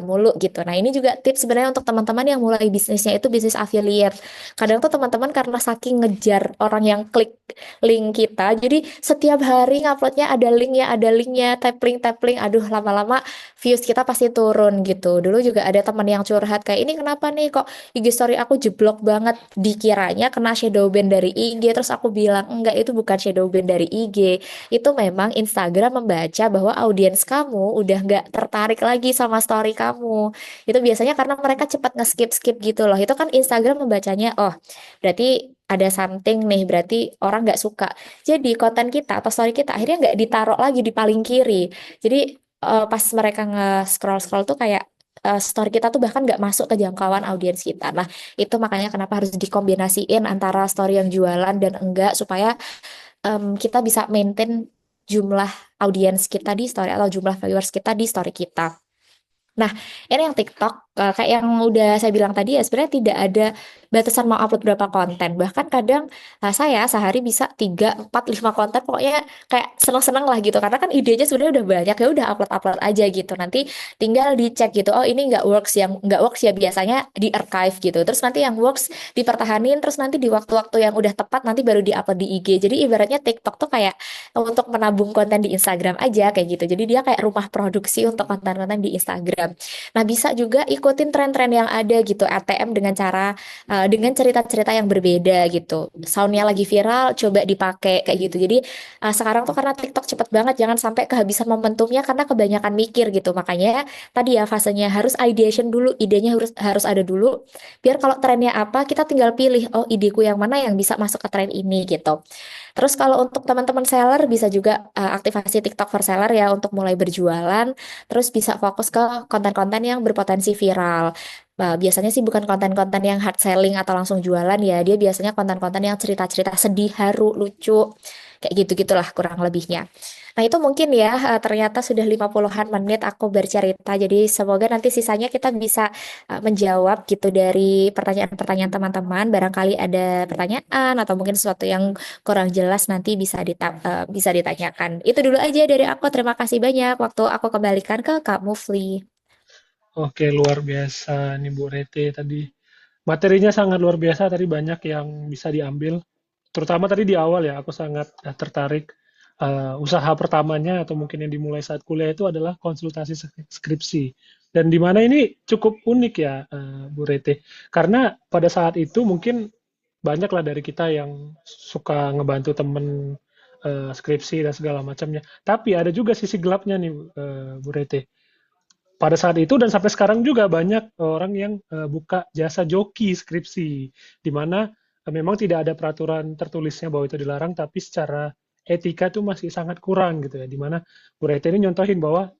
mulu gitu. Nah ini juga tips sebenarnya untuk teman-teman yang mulai bisnisnya itu bisnis affiliate. Kadang tuh teman-teman karena saking ngejar orang yang klik link kita, jadi setiap hari nguploadnya ada linknya, tap link, aduh lama-lama views kita pasti turun gitu. Dulu juga ada teman yang curhat kayak ini kenapa nih kok IG story aku jeblok banget, dikiranya kena shadow ban dari IG, terus aku bilang enggak itu bukan shadow ban dari IG, itu memang Instagram membaca bahwa audiens kamu udah nggak tertarik lagi sama story kamu. Itu biasanya karena mereka cepat nge-skip gitu loh. Itu kan Instagram membacanya, oh berarti ada something nih, berarti orang nggak suka. Jadi konten kita atau story kita akhirnya nggak ditaruh lagi di paling kiri. Jadi pas mereka nge-scroll tuh kayak story kita tuh bahkan nggak masuk ke jangkauan audiens kita. Nah, itu makanya kenapa harus dikombinasiin antara story yang jualan dan enggak supaya kita bisa maintain jumlah audiens kita di story atau jumlah viewers kita di story kita. Nah, ini yang TikTok, kayak yang udah saya bilang tadi ya, sebenarnya tidak ada batasan mau upload berapa konten. Bahkan kadang saya sehari bisa 3, 4, 5 konten, pokoknya kayak seneng-seneng lah gitu. Karena kan idenya sebenarnya udah banyak, ya udah upload-upload aja gitu. Nanti tinggal dicek gitu, oh ini nggak works, yang nggak works ya biasanya di archive gitu. Terus nanti yang works dipertahanin, terus nanti di waktu-waktu yang udah tepat nanti baru di-upload di IG. Jadi ibaratnya TikTok tuh kayak untuk menabung konten di Instagram aja kayak gitu. Jadi dia kayak rumah produksi untuk konten-konten di Instagram. Nah, bisa juga ikutin tren-tren yang ada gitu, RTM dengan cara dengan cerita-cerita yang berbeda gitu. Soundnya lagi viral, coba dipakai kayak gitu. Jadi sekarang tuh karena TikTok cepet banget, jangan sampai kehabisan momentumnya karena kebanyakan mikir gitu. Makanya tadi ya fasenya harus ideation dulu, idenya harus harus ada dulu. Biar kalau trennya apa, kita tinggal pilih, oh ideku yang mana yang bisa masuk ke tren ini gitu. Terus kalau untuk teman-teman seller bisa juga aktivasi TikTok for seller ya untuk mulai berjualan. Terus bisa fokus ke konten-konten yang berpotensi viral. Biasanya sih bukan konten-konten yang hard selling atau langsung jualan ya. Dia biasanya konten-konten yang cerita-cerita sedih, haru, lucu. Kayak gitu-gitulah kurang lebihnya. Nah itu mungkin ya ternyata sudah 50-an menit aku bercerita. Jadi semoga nanti sisanya kita bisa menjawab gitu dari pertanyaan-pertanyaan teman-teman. Barangkali ada pertanyaan atau mungkin sesuatu yang kurang jelas nanti bisa ditanyakan. Itu dulu aja dari aku. Terima kasih banyak. Waktu aku kembalikan ke Kak Mufli. Oke, luar biasa nih Bu Rete tadi. Materinya sangat luar biasa, tadi banyak yang bisa diambil. Terutama tadi di awal ya, aku sangat tertarik usaha pertamanya atau mungkin yang dimulai saat kuliah itu adalah konsultasi skripsi. Dan di mana ini cukup unik ya, Bu Rete. Karena pada saat itu mungkin banyaklah dari kita yang suka ngebantu temen skripsi dan segala macamnya. Tapi ada juga sisi gelapnya nih, Bu Rete. Pada saat itu dan sampai sekarang juga banyak orang yang buka jasa joki skripsi, di mana memang tidak ada peraturan tertulisnya bahwa itu dilarang, tapi secara etika itu masih sangat kurang gitu ya, di mana Bu Rete ini nyontohin bahwa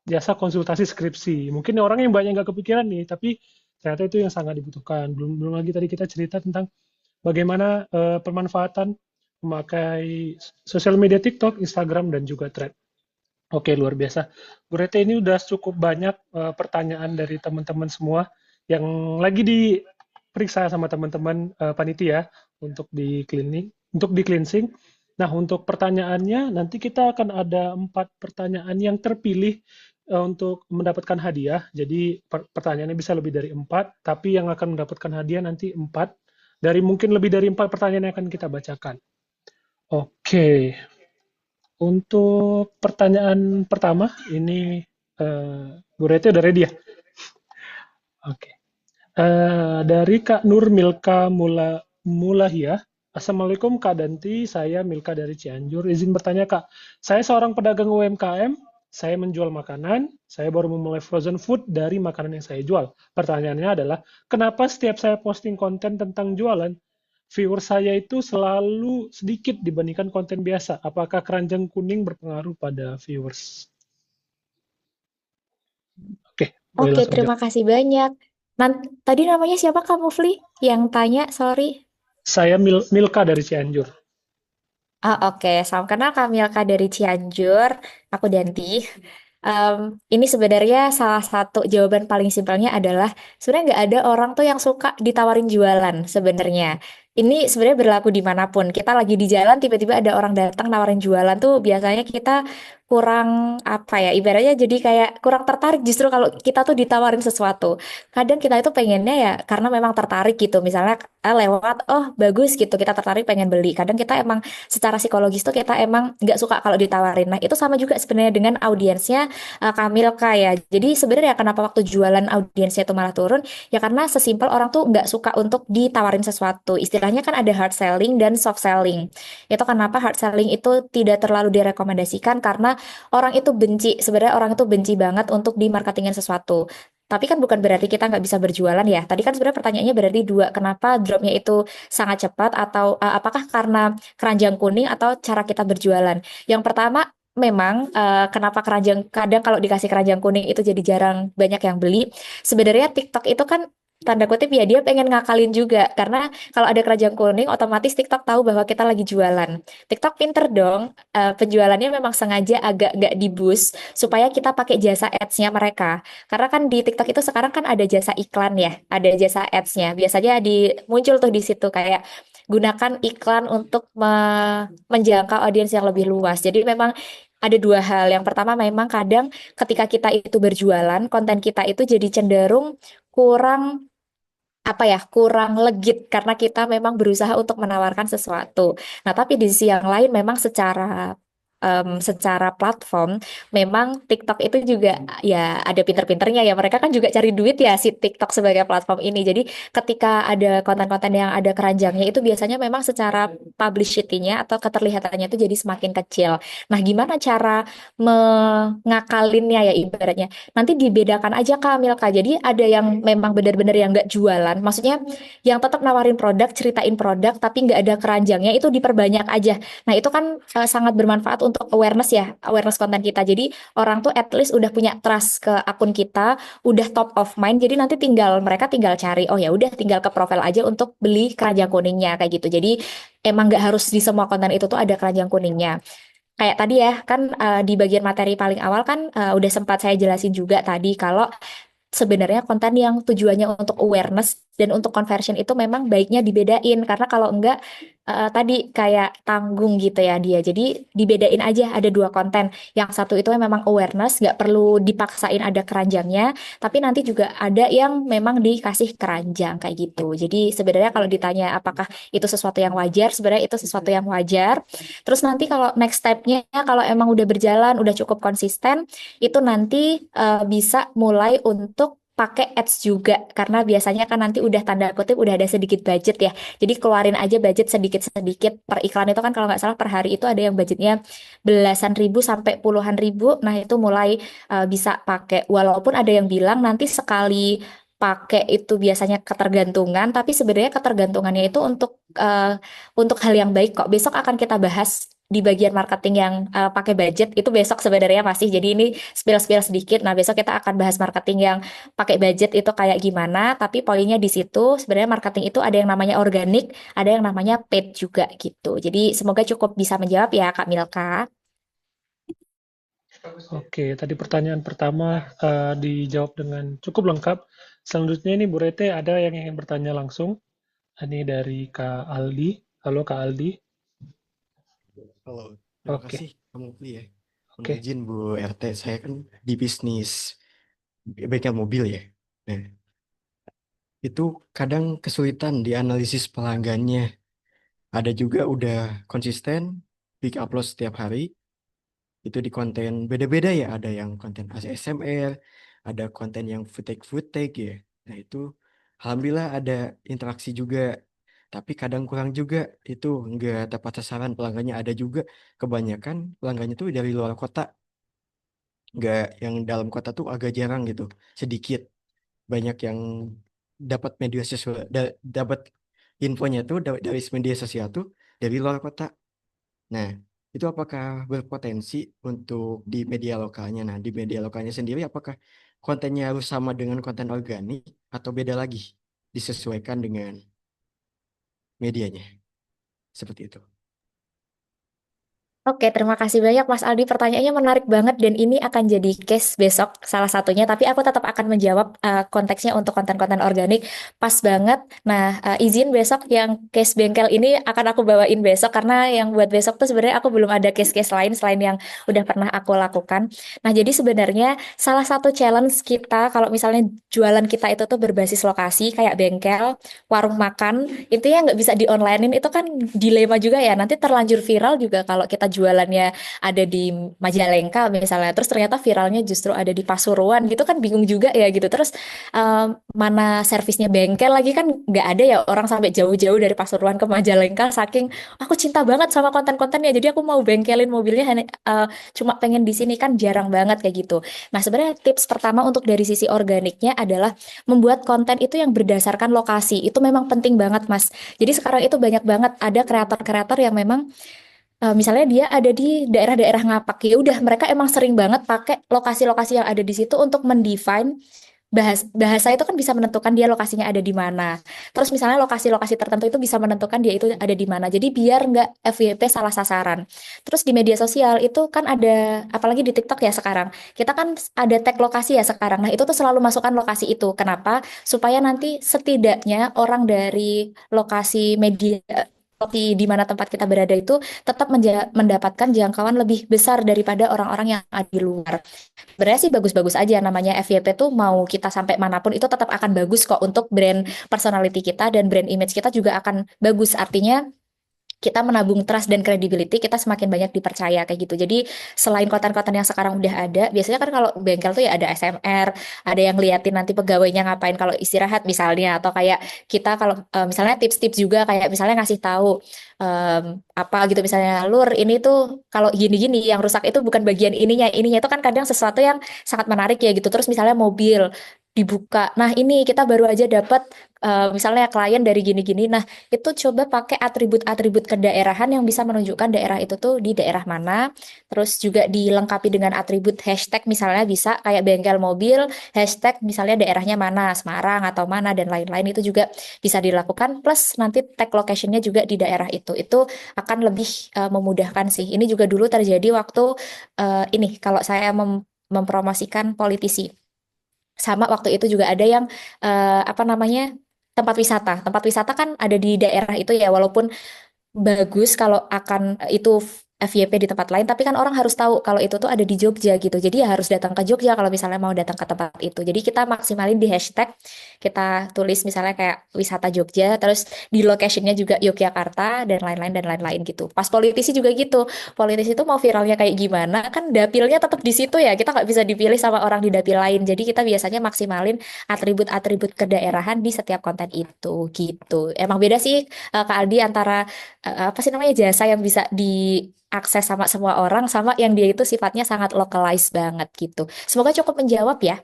jasa konsultasi skripsi. Mungkin orang yang banyak nggak kepikiran nih, tapi ternyata itu yang sangat dibutuhkan. Belum belum lagi tadi kita cerita tentang bagaimana pemanfaatan memakai sosial media TikTok, Instagram, dan juga Thread. Oke, luar biasa. Bu Rete, ini udah cukup banyak pertanyaan dari teman-teman semua yang lagi diperiksa sama teman-teman panitia untuk di cleaning, untuk di cleansing. Nah, untuk pertanyaannya nanti kita akan ada 4 pertanyaan yang terpilih untuk mendapatkan hadiah. Jadi pertanyaannya bisa lebih dari 4, tapi yang akan mendapatkan hadiah nanti 4 dari mungkin lebih dari 4 pertanyaan yang akan kita bacakan. Oke, untuk pertanyaan pertama, ini Bu Rete udah ready ya? Oke. Dari Kak Nur Milka Mulahia. Assalamualaikum Kak Danti, saya Milka dari Cianjur. Izin bertanya Kak, saya seorang pedagang UMKM, saya menjual makanan, saya baru memulai frozen food dari makanan yang saya jual. Pertanyaannya adalah, kenapa setiap saya posting konten tentang jualan, viewer saya itu selalu sedikit dibandingkan konten biasa? Apakah keranjang kuning berpengaruh pada viewers? Oke, boleh Oke, langsung terima jawab. kasih banyak. Tadi namanya siapa kamu, Fli? Yang tanya, sorry. Saya Milka dari Cianjur. Ah, oke, salam kenal Kamilka dari Cianjur. Aku Danti. Em, ini sebenarnya salah satu jawaban paling simpelnya adalah sebenarnya nggak ada orang tuh yang suka ditawarin jualan sebenarnya. Ini sebenarnya berlaku dimanapun. Kita lagi di jalan tiba-tiba ada orang datang nawarin jualan tuh biasanya kita kurang apa ya ibaratnya jadi kayak kurang tertarik justru kalau kita tuh ditawarin sesuatu. Kadang kita itu pengennya ya karena memang tertarik gitu. Misalnya lewat oh bagus gitu kita tertarik pengen beli. Kadang kita emang secara psikologis tuh kita emang nggak suka kalau ditawarin. Nah itu sama juga sebenarnya dengan audiensnya Kamilka ya. Jadi sebenarnya kenapa waktu jualan audiensnya itu malah turun? Ya karena sesimpel orang tuh nggak suka untuk ditawarin sesuatu. Istilahnya kan ada hard selling dan soft selling. Itu kenapa hard selling itu tidak terlalu direkomendasikan karena orang itu benci. Sebenarnya orang itu benci banget untuk dimarketingin sesuatu. Tapi kan bukan berarti kita nggak bisa berjualan ya. Tadi kan sebenarnya pertanyaannya berarti dua. Kenapa dropnya itu sangat cepat atau apakah karena keranjang kuning atau cara kita berjualan? Yang pertama memang kenapa keranjang kadang kalau dikasih keranjang kuning itu jadi jarang banyak yang beli. Sebenarnya TikTok itu kan tanda kutip ya dia pengen ngakalin juga karena kalau ada keranjang kuning otomatis TikTok tahu bahwa kita lagi jualan. TikTok pinter dong, penjualannya memang sengaja agak gak di boost supaya kita pakai jasa ads-nya mereka. Karena kan di TikTok itu sekarang kan ada jasa iklan ya, ada jasa ads-nya. Biasanya muncul tuh di situ kayak gunakan iklan untuk menjangkau audiens yang lebih luas. Jadi memang ada dua hal. Yang pertama memang kadang ketika kita itu berjualan, konten kita itu jadi cenderung kurang apa ya kurang legit karena kita memang berusaha untuk menawarkan sesuatu. Nah, tapi di sisi yang lain memang secara platform memang TikTok itu juga ya ada pinter-pinternya ya mereka kan juga cari duit ya si TikTok sebagai platform ini. Jadi ketika ada konten-konten yang ada keranjangnya itu biasanya memang secara publicity-nya atau keterlihatannya itu jadi semakin kecil. Nah, gimana cara mengakalinnya ya ibaratnya? Nanti dibedakan aja Kak Milka. Jadi ada yang memang benar-benar yang nggak jualan. Maksudnya yang tetap nawarin produk, ceritain produk, tapi nggak ada keranjangnya itu diperbanyak aja. Nah itu kan sangat bermanfaat untuk awareness ya, awareness konten kita. Jadi orang tuh at least udah punya trust ke akun kita, udah top of mind. Jadi nanti mereka tinggal cari, oh ya udah tinggal ke profil aja untuk beli keranjang kuningnya kayak gitu. Jadi emang nggak harus di semua konten itu tuh ada keranjang kuningnya. Kayak tadi ya, kan di bagian materi paling awal kan udah sempat saya jelasin juga tadi kalau sebenarnya konten yang tujuannya untuk awareness Dan untuk conversion itu memang baiknya dibedain karena kalau enggak tadi kayak tanggung gitu ya dia. Jadi dibedain aja ada dua konten. Yang satu itu memang awareness, nggak perlu dipaksain ada keranjangnya, tapi nanti juga ada yang memang dikasih keranjang kayak gitu. Jadi sebenarnya kalau ditanya apakah itu sesuatu yang wajar, sebenarnya itu sesuatu yang wajar. Terus nanti kalau next step-nya, kalau emang udah berjalan, udah cukup konsisten, itu nanti bisa mulai untuk pakai ads juga karena biasanya kan nanti udah tanda kutip udah ada sedikit budget ya. Jadi keluarin aja budget sedikit-sedikit per iklan itu kan kalau nggak salah per hari itu ada yang budgetnya belasan ribu sampai puluhan ribu. Nah itu mulai bisa pakai. Walaupun ada yang bilang nanti sekali pakai itu biasanya ketergantungan, tapi sebenarnya ketergantungannya itu untuk hal yang baik kok. Besok akan kita bahas di bagian marketing yang pakai budget itu besok sebenarnya masih. Jadi ini spill-spill sedikit. Nah, besok kita akan bahas marketing yang pakai budget itu kayak gimana, tapi poinnya di situ sebenarnya marketing itu ada yang namanya organik, ada yang namanya paid juga gitu. Jadi semoga cukup bisa menjawab ya Kak Milka. Oke, tadi pertanyaan pertama dijawab dengan cukup lengkap. Selanjutnya ini Bu Rete ada yang ingin bertanya langsung. Ini dari Kak Aldi. Halo Kak Aldi. Halo, terima Oke, kasih kamu Pli ya. Mohon oke. izin Bu RT, saya kan di bisnis bengkel mobil ya. Nah, itu kadang kesulitan di analisis pelanggannya. Ada juga udah konsisten, big upload setiap hari. Itu di konten beda-beda ya. Ada yang konten ASMR, ada konten yang footage ya. Nah itu, alhamdulillah ada interaksi juga. Tapi kadang kurang juga itu nggak tepat sasaran pelanggannya ada juga kebanyakan pelanggannya tuh dari luar kota nggak yang dalam kota tuh agak jarang gitu sedikit banyak yang dapat media sosial dapat infonya tuh dari media sosial tuh dari luar kota. Nah itu apakah berpotensi untuk di media lokalnya? Nah di media lokalnya sendiri apakah kontennya harus sama dengan konten organik atau beda lagi disesuaikan dengan medianya seperti itu. Oke, terima kasih banyak Mas Aldi. Pertanyaannya menarik banget dan ini akan jadi case besok salah satunya. Tapi aku tetap akan menjawab konteksnya untuk konten-konten organik pas banget. Nah, izin besok yang case bengkel ini akan aku bawain besok karena yang buat besok tuh sebenarnya aku belum ada case-case lain selain yang udah pernah aku lakukan. Nah, jadi sebenarnya salah satu challenge kita kalau misalnya jualan kita itu tuh berbasis lokasi kayak bengkel, warung makan itu ya nggak bisa di onlinein itu kan dilema juga ya nanti terlanjur viral juga kalau kita jualannya ada di Majalengka misalnya terus ternyata viralnya justru ada di Pasuruan gitu kan bingung juga ya gitu terus mana servisnya bengkel lagi kan nggak ada ya orang sampai jauh-jauh dari Pasuruan ke Majalengka saking aku cinta banget sama konten-kontennya jadi aku mau bengkelin mobilnya cuma pengen di sini kan jarang banget kayak gitu. Nah sebenarnya tips pertama untuk dari sisi organiknya adalah membuat konten itu yang berdasarkan lokasi itu memang penting banget Mas. Jadi sekarang itu banyak banget ada kreator-kreator yang memang misalnya dia ada di daerah-daerah ngapak ya udah mereka emang sering banget pakai lokasi-lokasi yang ada di situ untuk mendefine bahasa itu kan bisa menentukan dia lokasinya ada di mana. Terus misalnya lokasi-lokasi tertentu itu bisa menentukan dia itu ada di mana. Jadi biar nggak FYP salah sasaran. Terus di media sosial itu kan ada, apalagi di TikTok ya sekarang, kita kan ada tag lokasi ya sekarang. Nah itu tuh selalu masukkan lokasi itu. Kenapa? Supaya nanti setidaknya orang dari lokasi media di mana tempat kita berada itu tetap mendapatkan jangkauan lebih besar daripada orang-orang yang ada di luar. Sebenarnya sih bagus-bagus aja namanya FYP tuh mau kita sampai manapun itu tetap akan bagus kok untuk brand personality kita dan brand image kita juga akan bagus. Artinya kita menabung trust dan credibility, kita semakin banyak dipercaya kayak gitu. Jadi selain konten-konten yang sekarang udah ada, biasanya kan kalau bengkel tuh ya ada SMR, ada yang liatin nanti pegawainya ngapain kalau istirahat misalnya, atau kayak kita kalau misalnya tips-tips juga kayak misalnya ngasih tahu apa gitu misalnya, Lur ini tuh kalau gini-gini yang rusak itu bukan bagian ininya itu kan kadang sesuatu yang sangat menarik ya gitu. Terus misalnya mobil dibuka, nah ini kita baru aja dapat misalnya klien dari gini-gini. Nah, itu coba pakai atribut-atribut kedaerahan yang bisa menunjukkan daerah itu tuh di daerah mana. Terus juga dilengkapi dengan atribut hashtag misalnya bisa kayak bengkel mobil, hashtag misalnya daerahnya mana, Semarang atau mana dan lain-lain itu juga bisa dilakukan. Plus nanti tag locationnya juga di daerah itu. Itu akan lebih memudahkan sih. Ini juga dulu terjadi waktu ini kalau saya mempromosikan politisi. Sama waktu itu juga ada yang apa namanya Tempat wisata kan ada di daerah itu ya, walaupun bagus kalau akan itu FYP di tempat lain, tapi kan orang harus tahu kalau itu tuh ada di Jogja gitu. Jadi ya harus datang ke Jogja kalau misalnya mau datang ke tempat itu. Jadi kita maksimalin di hashtag, kita tulis misalnya kayak wisata Jogja, terus di locationnya juga Yogyakarta dan lain-lain dan lain-lain gitu. Pas politisi juga gitu. Politisi itu mau viralnya kayak gimana, kan dapilnya tetap di situ ya. Kita nggak bisa dipilih sama orang di dapil lain. Jadi kita biasanya maksimalin atribut-atribut kedaerahan di setiap konten itu gitu. Emang beda sih Kak Aldi antara apa sih namanya jasa yang bisa diakses sama semua orang sama yang dia itu sifatnya sangat localized banget gitu. Semoga cukup menjawab ya.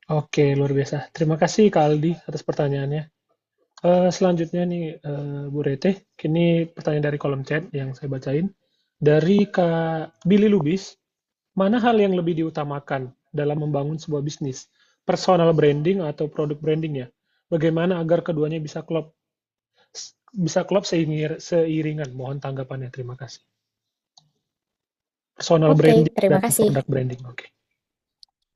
Oke, luar biasa. Terima kasih Kak Aldi atas pertanyaannya. Selanjutnya nih, Bu Rete, kini pertanyaan dari kolom chat yang saya bacain. Dari Kak Billy Lubis, mana hal yang lebih diutamakan dalam membangun sebuah bisnis? Personal branding atau produk branding ya? Bagaimana agar keduanya bisa klop seiringan? Mohon tanggapannya. Terima kasih. Personal Oke, branding terima dan kasih. product branding. Oke.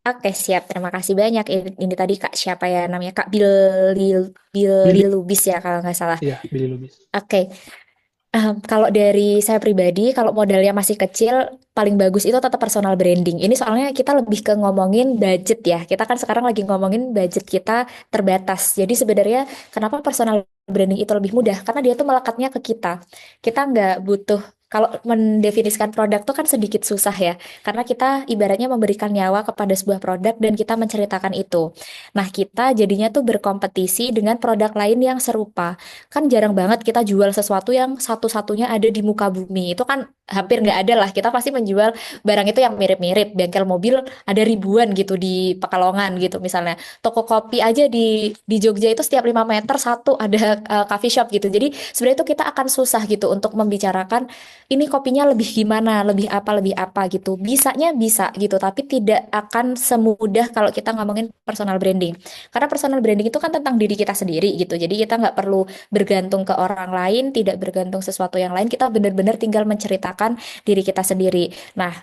Oke, siap. Terima kasih banyak. Ini tadi Kak siapa ya namanya? Kak Billy Billy, Lubis ya kalau nggak salah. ya, Billy Lubis. Oke, kalau dari saya pribadi, kalau modalnya masih kecil, paling bagus itu tetap personal branding. Ini soalnya kita lebih ke ngomongin budget ya. Kita kan sekarang lagi ngomongin budget kita terbatas. Jadi sebenarnya kenapa personal branding itu lebih mudah? Karena dia tuh melekatnya ke kita. Kita nggak butuh, kalau mendefinisikan produk tuh kan sedikit susah ya. Karena kita ibaratnya memberikan nyawa kepada sebuah produk dan kita menceritakan itu. Nah, kita jadinya tuh berkompetisi dengan produk lain yang serupa. Kan jarang banget kita jual sesuatu yang satu-satunya ada di muka bumi. Itu kan hampir nggak ada lah. Kita pasti menjual barang itu yang mirip-mirip. Bengkel mobil ada ribuan gitu di Pekalongan gitu misalnya. Toko kopi aja di Jogja itu setiap 5 meter satu ada coffee shop gitu. Jadi sebenarnya itu kita akan susah gitu untuk membicarakan ini kopinya lebih gimana, lebih apa gitu. Bisanya bisa gitu, tapi tidak akan semudah kalau kita ngomongin personal branding. Karena personal branding itu kan tentang diri kita sendiri gitu. Jadi kita nggak perlu bergantung ke orang lain, tidak bergantung sesuatu yang lain. Kita benar-benar tinggal menceritakan diri kita sendiri. Nah,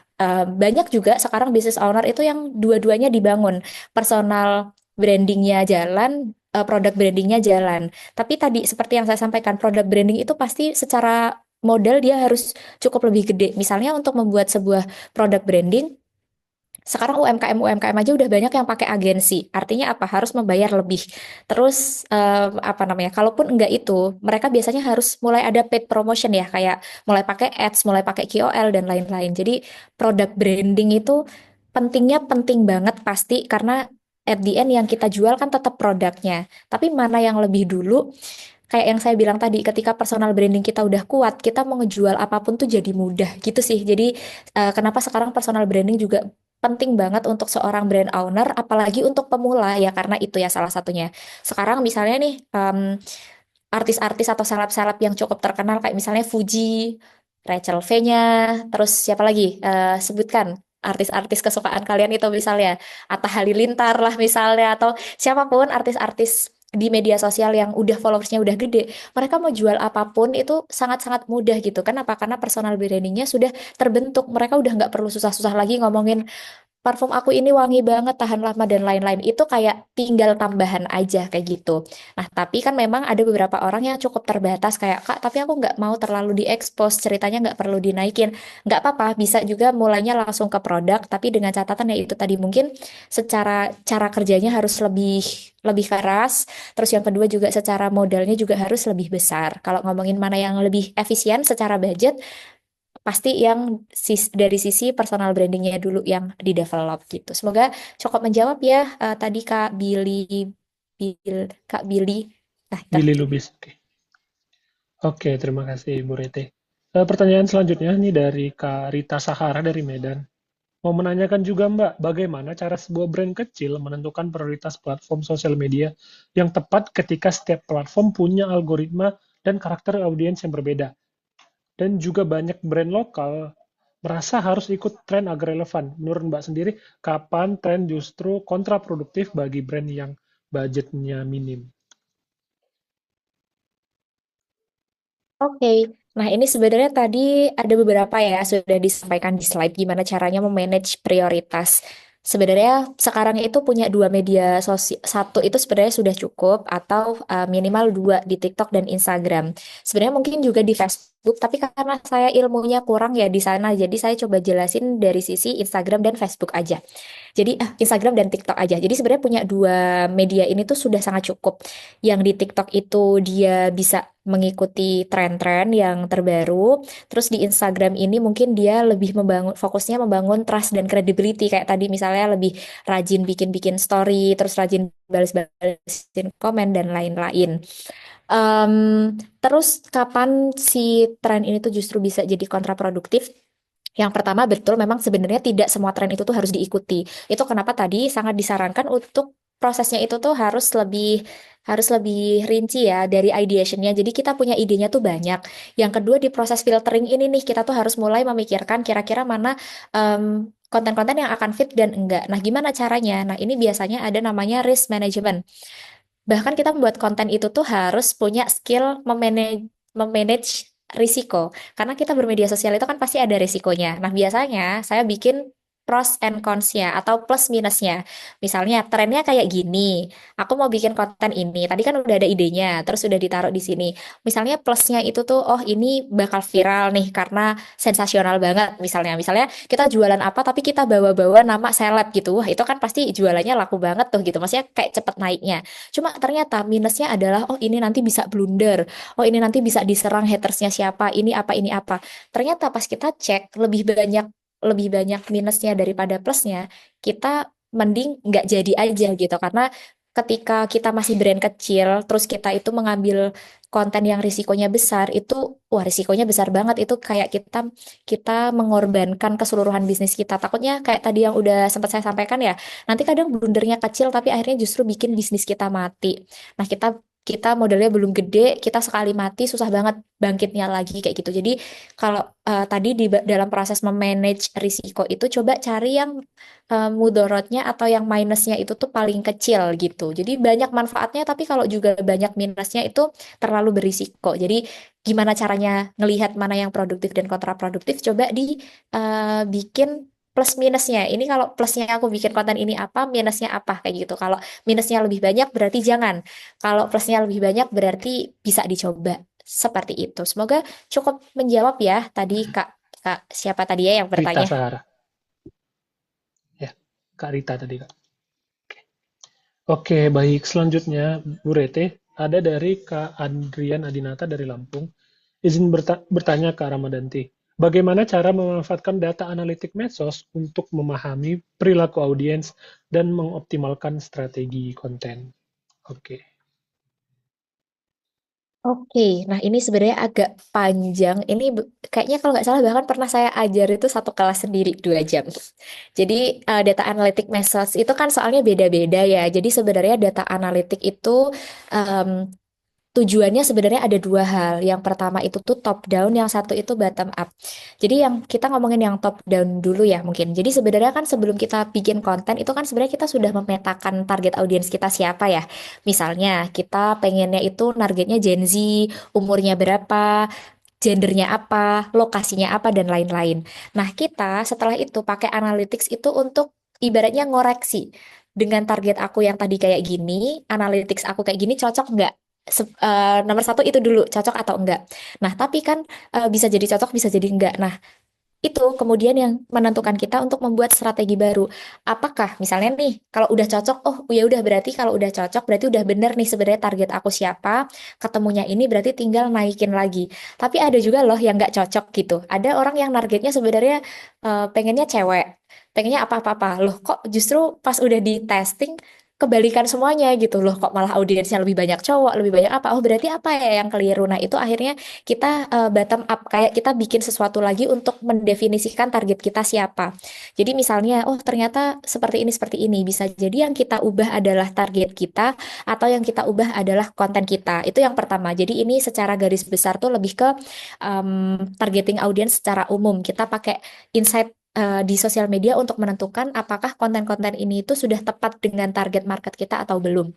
banyak juga sekarang business owner itu yang dua-duanya dibangun. Personal brandingnya jalan, produk brandingnya jalan. Tapi tadi seperti yang saya sampaikan, produk branding itu pasti secara modal dia harus cukup lebih gede. Misalnya untuk membuat sebuah produk branding, sekarang UMKM aja udah banyak yang pakai agensi. Artinya apa? Harus membayar lebih. Terus apa namanya? Kalaupun enggak itu, mereka biasanya harus mulai ada paid promotion ya, kayak mulai pakai ads, mulai pakai KOL dan lain-lain. Jadi produk branding itu penting banget pasti karena at the end yang kita jual kan tetap produknya. Tapi mana yang lebih dulu? Kayak yang saya bilang tadi, ketika personal branding kita udah kuat, kita mau ngejual apapun tuh jadi mudah gitu sih. Jadi kenapa sekarang personal branding juga penting banget untuk seorang brand owner, apalagi untuk pemula ya karena itu ya salah satunya. Sekarang misalnya nih artis-artis atau seleb-seleb yang cukup terkenal kayak misalnya Fuji, Rachel V-nya, terus siapa lagi? Sebutkan artis-artis kesukaan kalian itu misalnya Atta Halilintar lah misalnya atau siapapun artis-artis di media sosial yang udah followersnya udah gede, mereka mau jual apapun itu sangat-sangat mudah gitu. Kenapa? Karena personal brandingnya sudah terbentuk. Mereka udah nggak perlu susah-susah lagi ngomongin parfum aku ini wangi banget, tahan lama dan lain-lain. Itu kayak tinggal tambahan aja kayak gitu. Nah, tapi kan memang ada beberapa orang yang cukup terbatas kayak, Kak, tapi aku nggak mau terlalu diekspos, ceritanya nggak perlu dinaikin. Nggak apa-apa, bisa juga mulainya langsung ke produk, tapi dengan catatan ya itu tadi mungkin secara cara kerjanya harus lebih lebih keras. Terus yang kedua juga secara modalnya juga harus lebih besar. Kalau ngomongin mana yang lebih efisien secara budget, pasti yang dari sisi personal brandingnya dulu yang di-develop gitu. Semoga cukup menjawab ya tadi Kak Billy. Nah, itu. Billy Lubis. Oke. Oke, terima kasih Bu Rete. Pertanyaan selanjutnya nih dari Kak Rita Sahara dari Medan. Mau menanyakan juga Mbak, bagaimana cara sebuah brand kecil menentukan prioritas platform sosial media yang tepat ketika setiap platform punya algoritma dan karakter audiens yang berbeda. Dan juga banyak brand lokal merasa harus ikut tren agar relevan. Menurut Mbak sendiri, kapan tren justru kontraproduktif bagi brand yang budgetnya minim? Oke. Nah, ini sebenarnya tadi ada beberapa ya sudah disampaikan di slide gimana caranya memanage prioritas. Sebenarnya sekarang itu punya dua media sosial, satu itu sebenarnya sudah cukup atau minimal dua di TikTok dan Instagram. Sebenarnya mungkin juga di Facebook, tapi karena saya ilmunya kurang ya di sana, jadi saya coba jelasin dari sisi Instagram dan Facebook aja. Jadi Instagram dan TikTok aja. Jadi sebenarnya punya dua media ini tuh sudah sangat cukup. Yang di TikTok itu dia bisa mengikuti tren-tren yang terbaru. Terus di Instagram ini mungkin dia lebih fokusnya membangun trust dan credibility. Kayak tadi misalnya lebih rajin bikin-bikin story, terus rajin balas-balasin komen dan lain-lain. Em, terus kapan si tren ini tuh justru bisa jadi kontraproduktif? Yang pertama betul memang sebenarnya tidak semua tren itu tuh harus diikuti. Itu kenapa tadi sangat disarankan untuk prosesnya itu tuh harus lebih rinci ya dari ideationnya. Jadi kita punya idenya tuh banyak. Yang kedua di proses filtering ini nih kita tuh harus mulai memikirkan kira-kira mana konten-konten yang akan fit dan enggak. Nah, gimana caranya? Nah, ini biasanya ada namanya risk management. Bahkan kita membuat konten itu tuh harus punya skill memanage risiko. Karena kita bermedia sosial itu kan pasti ada risikonya. Nah, biasanya saya bikin pros and cons-nya atau plus minusnya. Misalnya trennya kayak gini, aku mau bikin konten ini. Tadi kan udah ada idenya, terus udah ditaruh di sini. Misalnya plusnya itu tuh, oh ini bakal viral nih karena sensasional banget. Misalnya kita jualan apa tapi kita bawa-bawa nama seleb gitu. Wah, itu kan pasti jualannya laku banget tuh gitu. Maksudnya kayak cepet naiknya. Cuma ternyata minusnya adalah, oh ini nanti bisa blunder, oh ini nanti bisa diserang hatersnya siapa, ini apa. Ternyata pas kita cek lebih banyak minusnya daripada plusnya, kita mending nggak jadi aja gitu. Karena ketika kita masih brand kecil, terus kita itu mengambil konten yang risikonya besar, itu wah risikonya besar banget. Itu kayak kita mengorbankan keseluruhan bisnis kita. Takutnya kayak tadi yang udah sempat saya sampaikan ya, nanti kadang blundernya kecil tapi akhirnya justru bikin bisnis kita mati. Nah, kita kita modalnya belum gede, kita sekali mati susah banget bangkitnya lagi kayak gitu. Jadi kalau tadi dalam proses memanage risiko itu coba cari yang mudorotnya atau yang minusnya itu tuh paling kecil gitu. Jadi banyak manfaatnya tapi kalau juga banyak minusnya itu terlalu berisiko. Jadi gimana caranya ngelihat mana yang produktif dan kontraproduktif? Coba bikin plus minusnya. Ini kalau plusnya aku bikin konten ini apa, minusnya apa kayak gitu. Kalau minusnya lebih banyak berarti jangan. Kalau plusnya lebih banyak berarti bisa dicoba. Seperti itu. Semoga cukup menjawab ya tadi Kak. Kak, siapa tadi ya yang Rita bertanya? Sahara. Ya, Kak Rita tadi, Kak. Oke, baik. Selanjutnya, Bu Rete, ada dari Kak Adrian Adinata dari Lampung. Izin bertanya Kak Ramadanti. Bagaimana cara memanfaatkan data analitik medsos untuk memahami perilaku audiens dan mengoptimalkan strategi konten? Oke. Oke, nah ini sebenarnya agak panjang. Ini kayaknya kalau nggak salah bahkan pernah saya ajar itu satu kelas sendiri 2 jam. Jadi data analitik mesos itu kan soalnya beda-beda ya. Jadi sebenarnya data analitik itu em, tujuannya sebenarnya ada dua hal. Yang pertama itu tuh top down, yang satu itu bottom up. Jadi yang kita ngomongin yang top down dulu ya mungkin. Jadi sebenarnya kan sebelum kita bikin konten itu kan sebenarnya kita sudah memetakan target audiens kita siapa ya. Misalnya kita pengennya itu targetnya Gen Z, umurnya berapa, gendernya apa, lokasinya apa, dan lain-lain. Nah, kita setelah itu pakai analytics itu untuk ibaratnya ngoreksi. Dengan target aku yang tadi kayak gini, analytics aku kayak gini cocok nggak? Nomor satu itu dulu, cocok atau enggak. Nah, tapi kan bisa jadi cocok, bisa jadi enggak. Nah, itu kemudian yang menentukan kita untuk membuat strategi baru. Apakah misalnya nih, kalau udah cocok, oh ya udah berarti kalau udah cocok berarti udah bener nih sebenarnya target aku siapa, ketemunya ini berarti tinggal naikin lagi. Tapi ada juga loh yang nggak cocok gitu. Ada orang yang targetnya sebenarnya pengennya cewek, pengennya apa-apa-apa. Loh kok justru pas udah di testing kebalikan semuanya gitu loh, kok malah audiensnya lebih banyak cowok, lebih banyak apa? Oh berarti apa ya yang keliru? Nah itu akhirnya kita bottom up kayak kita bikin sesuatu lagi untuk mendefinisikan target kita siapa. Jadi misalnya oh ternyata seperti ini bisa jadi yang kita ubah adalah target kita atau yang kita ubah adalah konten kita. Itu yang pertama. Jadi ini secara garis besar tuh lebih ke targeting audience secara umum. Kita pakai insight di sosial media untuk menentukan apakah konten-konten ini itu sudah tepat dengan target market kita atau belum.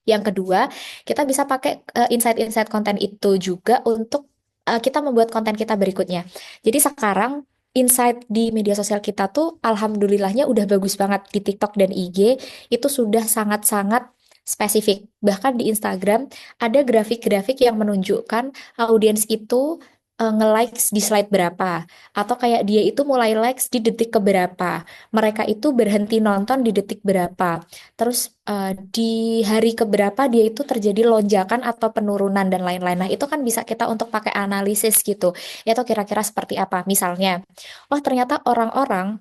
Yang kedua, kita bisa pakai insight-insight konten itu juga untuk kita membuat konten kita berikutnya. Jadi sekarang insight di media sosial kita tuh alhamdulillahnya udah bagus banget di TikTok dan IG itu sudah sangat-sangat spesifik. Bahkan di Instagram ada grafik-grafik yang menunjukkan audiens itu nge-likes di slide berapa atau kayak dia itu mulai likes di detik keberapa. Mereka itu berhenti nonton di detik berapa. Terus di hari keberapa dia itu terjadi lonjakan atau penurunan dan lain-lain. Nah, itu kan bisa kita untuk pakai analisis gitu. Itu kira-kira seperti apa? Misalnya, oh ternyata orang-orang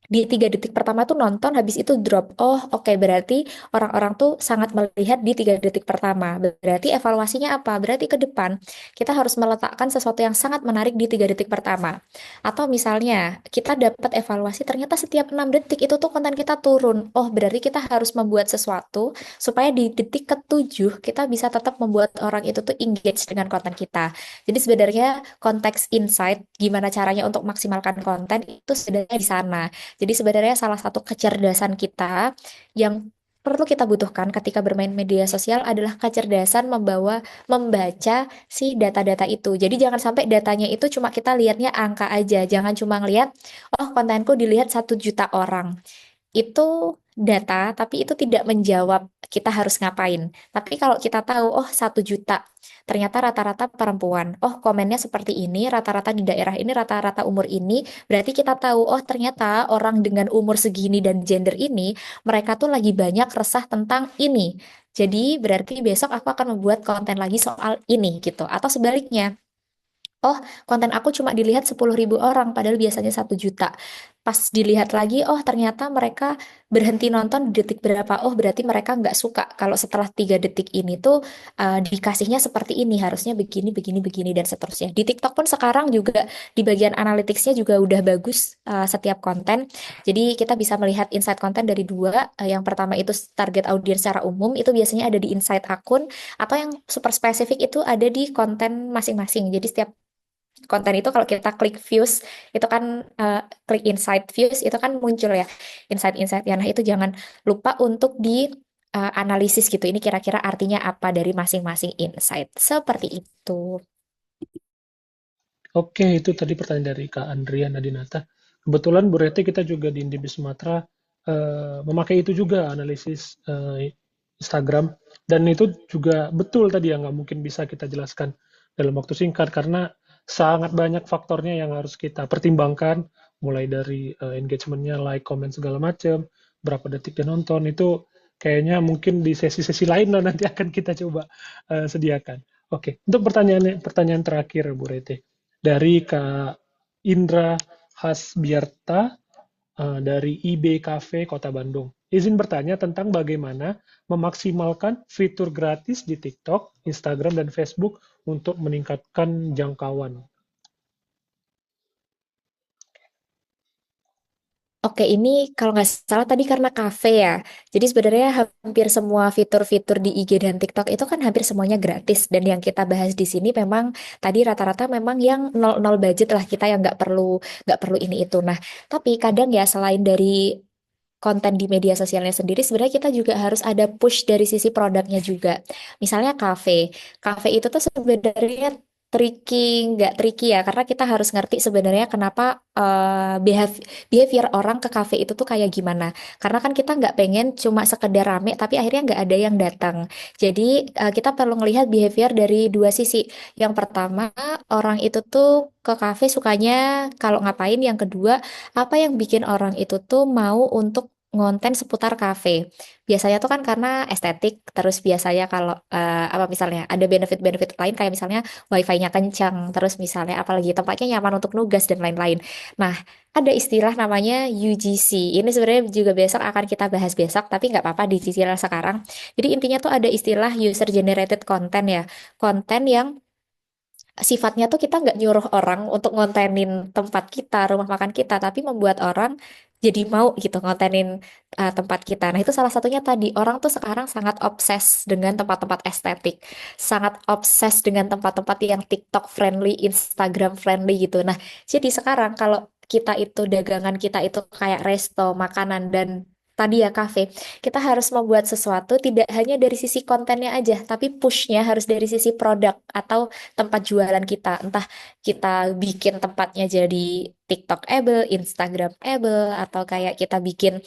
di 3 detik pertama tuh nonton habis itu drop. Oh, oke, berarti orang-orang tuh sangat melihat di 3 detik pertama. Berarti evaluasinya apa? Berarti ke depan kita harus meletakkan sesuatu yang sangat menarik di 3 detik pertama. Atau misalnya kita dapat evaluasi ternyata setiap 6 detik itu tuh konten kita turun. Oh, berarti kita harus membuat sesuatu supaya di detik ke-7 kita bisa tetap membuat orang itu tuh engage dengan konten kita. Jadi sebenarnya konteks insight gimana caranya untuk maksimalkan konten itu sebenarnya di sana. Jadi sebenarnya salah satu kecerdasan kita yang perlu kita butuhkan ketika bermain media sosial adalah kecerdasan membaca si data-data itu. Jadi jangan sampai datanya itu cuma kita lihatnya angka aja. Jangan cuma ngelihat, oh kontenku dilihat 1 juta orang itu data, tapi itu tidak menjawab kita harus ngapain. Tapi kalau kita tahu, oh 1 juta, ternyata rata-rata perempuan. Oh komennya seperti ini, rata-rata di daerah ini, rata-rata umur ini. Berarti kita tahu, oh ternyata orang dengan umur segini dan gender ini, mereka tuh lagi banyak resah tentang ini. Jadi berarti besok aku akan membuat konten lagi soal ini gitu. Atau sebaliknya. Oh, konten aku cuma dilihat 10.000 orang, padahal biasanya 1 juta. Pas dilihat lagi, oh ternyata mereka berhenti nonton di detik berapa. Oh, berarti mereka nggak suka kalau setelah 3 detik ini tuh dikasihnya seperti ini, harusnya begini, begini, begini, dan seterusnya. Di TikTok pun sekarang juga di bagian analyticsnya juga udah bagus setiap konten. Jadi kita bisa melihat insight konten dari dua. Yang pertama itu target audiens secara umum, itu biasanya ada di insight akun, atau yang super spesifik itu ada di konten masing-masing. Jadi setiap konten itu kalau kita klik views itu kan klik insight views itu kan muncul ya insight-insight ya. Nah, itu jangan lupa untuk di analisis gitu. Ini kira-kira artinya apa dari masing-masing insight. Seperti itu. Oke, itu tadi pertanyaan dari Kak Andrea Nadinata. Kebetulan Bu Reti kita juga di Indibis Sumatera memakai itu juga analisis Instagram, dan itu juga betul tadi ya, nggak mungkin bisa kita jelaskan dalam waktu singkat karena sangat banyak faktornya yang harus kita pertimbangkan, mulai dari engagementnya, like, comment segala macam, berapa detik dia nonton, itu kayaknya mungkin di sesi-sesi lain lah nanti akan kita coba sediakan. Oke, untuk pertanyaan terakhir Bu Reti dari Kak Indra Hasbiarta dari IB Cafe Kota Bandung. Izin bertanya tentang bagaimana memaksimalkan fitur gratis di TikTok, Instagram, dan Facebook untuk meningkatkan jangkauan. Oke, ini kalau nggak salah tadi karena kafe ya. Jadi sebenarnya hampir semua fitur-fitur di IG dan TikTok itu kan hampir semuanya gratis. Dan yang kita bahas di sini memang tadi rata-rata memang yang nol budget lah kita yang nggak perlu ini itu. Nah, tapi kadang ya selain dari konten di media sosialnya sendiri, sebenarnya kita juga harus ada push dari sisi produknya juga. Misalnya kafe. Kafe itu tuh sebenarnya tricky, nggak tricky ya, karena kita harus ngerti sebenarnya kenapa behavior orang ke kafe itu tuh kayak gimana. Karena kan kita nggak pengen cuma sekedar rame, tapi akhirnya nggak ada yang datang. Jadi kita perlu melihat behavior dari dua sisi. Yang pertama, orang itu tuh ke kafe sukanya kalau ngapain. Yang kedua, apa yang bikin orang itu tuh mau untuk ngonten seputar kafe. Biasanya tuh kan karena estetik, terus biasanya kalau apa misalnya ada benefit-benefit lain kayak misalnya wifi-nya kencang, terus misalnya apalagi tempatnya nyaman untuk nugas dan lain-lain. Nah, ada istilah namanya UGC. Ini sebenarnya juga besok akan kita bahas besok, tapi nggak apa-apa dicicil sekarang. Jadi intinya tuh ada istilah user generated content ya. Konten yang sifatnya tuh kita nggak nyuruh orang untuk ngontenin tempat kita, rumah makan kita, tapi membuat orang jadi mau gitu ngontenin tempat kita. Nah, itu salah satunya tadi orang tuh sekarang sangat obses dengan tempat-tempat estetik, sangat obses dengan tempat-tempat yang TikTok friendly, Instagram friendly gitu. Nah, jadi sekarang kalau kita itu dagangan kita itu kayak resto, makanan dan tadi ya kafe, kita harus membuat sesuatu tidak hanya dari sisi kontennya aja, tapi pushnya harus dari sisi produk atau tempat jualan kita. Entah kita bikin tempatnya jadi TikTok-able, Instagram-able, atau kayak kita bikin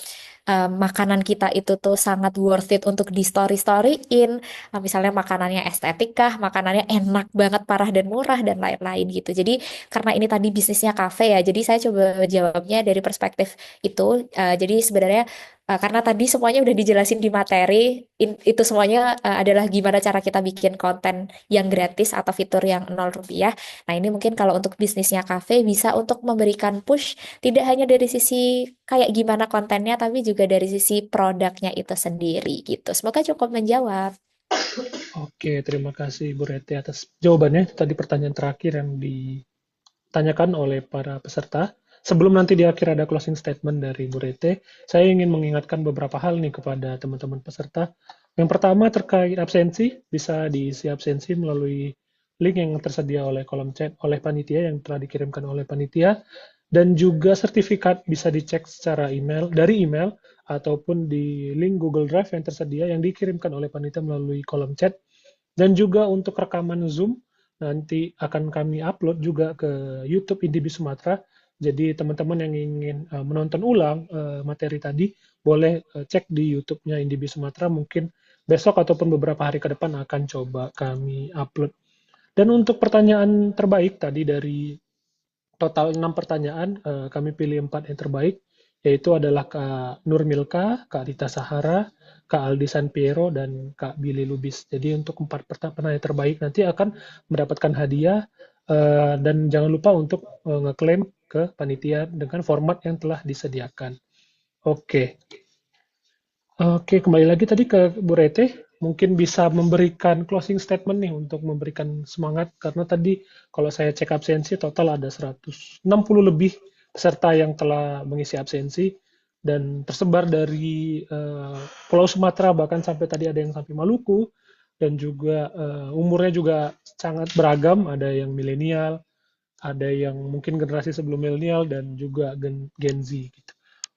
makanan kita itu tuh sangat worth it untuk di story-storyin. Misalnya makanannya estetik kah, makanannya enak banget, parah dan murah, dan lain-lain gitu. Jadi karena ini tadi bisnisnya kafe ya, jadi saya coba jawabnya dari perspektif itu. Jadi sebenarnya karena tadi semuanya udah dijelasin di materi, itu semuanya adalah gimana cara kita bikin konten yang gratis atau fitur yang 0 rupiah. Nah ini mungkin kalau untuk bisnisnya kafe bisa untuk memberikan push tidak hanya dari sisi kayak gimana kontennya, tapi juga dari sisi produknya itu sendiri gitu. Semoga cukup menjawab. Oke, terima kasih Bu Rete atas jawabannya. Itu tadi pertanyaan terakhir yang ditanyakan oleh para peserta. Sebelum nanti di akhir ada closing statement dari Bu Rete, saya ingin mengingatkan beberapa hal nih kepada teman-teman peserta. Yang pertama terkait absensi, bisa diisi absensi melalui link yang tersedia oleh kolom chat oleh panitia yang telah dikirimkan oleh panitia, dan juga sertifikat bisa dicek secara email, dari email, ataupun di link Google Drive yang tersedia yang dikirimkan oleh panitia melalui kolom chat. Dan juga untuk rekaman Zoom, nanti akan kami upload juga ke YouTube IDB Sumatera. Jadi teman-teman yang ingin menonton ulang materi tadi, boleh cek di YouTube-nya IDB Sumatera, mungkin besok ataupun beberapa hari ke depan akan coba kami upload. Dan untuk pertanyaan terbaik tadi dari total 6 pertanyaan, kami pilih 4 yang terbaik, yaitu adalah Kak Nur Milka, Kak Rita Sahara, Kak Aldi Sanpiero, dan Kak Billy Lubis. Jadi untuk 4 pertanyaan terbaik nanti akan mendapatkan hadiah, dan jangan lupa untuk ngeklaim ke panitia dengan format yang telah disediakan. Oke. Oke, kembali lagi tadi ke Bu Rete, mungkin bisa memberikan closing statement nih untuk memberikan semangat, karena tadi kalau saya cek absensi total ada 160 lebih peserta yang telah mengisi absensi, dan tersebar dari Pulau Sumatera, bahkan sampai tadi ada yang sampai Maluku, dan juga umurnya juga sangat beragam, ada yang milenial, ada yang mungkin generasi sebelum milenial, dan juga Gen Z gitu.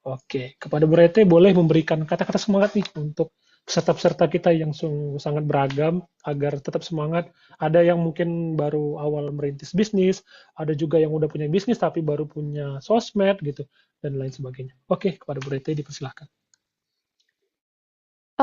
Oke, kepada Bu Rete boleh memberikan kata-kata semangat nih untuk peserta-peserta kita yang sangat beragam agar tetap semangat. Ada yang mungkin baru awal merintis bisnis, ada juga yang udah punya bisnis tapi baru punya sosmed gitu, dan lain sebagainya. Oke, kepada Bu Rete dipersilahkan.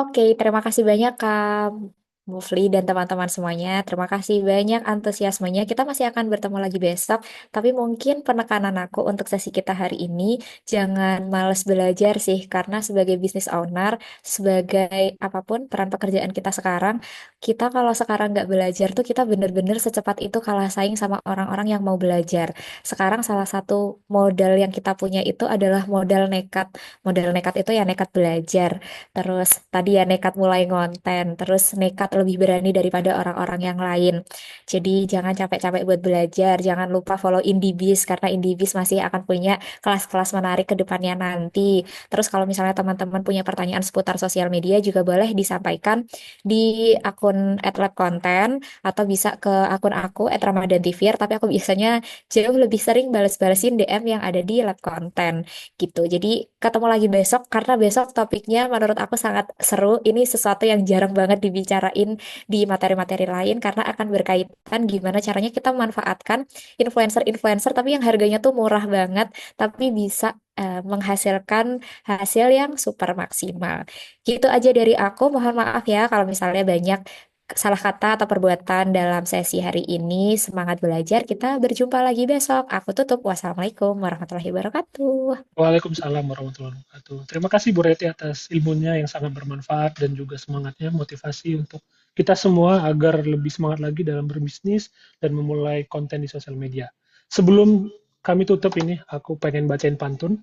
Oke, terima kasih banyak Kak Mufli dan teman-teman semuanya. Terima kasih banyak antusiasmenya. Kita masih akan bertemu lagi besok, tapi mungkin penekanan aku untuk sesi kita hari ini, jangan males belajar sih, karena sebagai business owner, sebagai apapun peran pekerjaan kita sekarang, kita kalau sekarang nggak belajar tuh kita bener-bener secepat itu kalah saing sama orang-orang yang mau belajar. Sekarang salah satu modal yang kita punya itu adalah modal nekat. Modal nekat itu ya nekat belajar. Terus tadi ya nekat mulai ngonten, terus nekat lebih berani daripada orang-orang yang lain. Jadi jangan capek-capek buat belajar, jangan lupa follow Indibis karena Indibis masih akan punya kelas-kelas menarik ke depannya nanti. Terus kalau misalnya teman-teman punya pertanyaan seputar sosial media juga boleh disampaikan di akun @labkonten atau bisa ke akun aku @ramadantivir, tapi aku biasanya jauh lebih sering balas-balasin DM yang ada di lab konten gitu. Jadi ketemu lagi besok karena besok topiknya menurut aku sangat seru. Ini sesuatu yang jarang banget dibicarain di materi-materi lain karena akan berkaitan gimana caranya kita memanfaatkan influencer-influencer tapi yang harganya tuh murah banget tapi bisa menghasilkan hasil yang super maksimal. Gitu aja dari aku. Mohon maaf ya kalau misalnya banyak salah kata atau perbuatan dalam sesi hari ini. Semangat belajar. Kita berjumpa lagi besok. Aku tutup. Wassalamualaikum warahmatullahi wabarakatuh. Waalaikumsalam warahmatullahi wabarakatuh. Terima kasih Bu Rete atas ilmunya yang sangat bermanfaat dan juga semangatnya, motivasi untuk kita semua agar lebih semangat lagi dalam berbisnis dan memulai konten di sosial media. Sebelum kami tutup ini, aku pengen bacain pantun.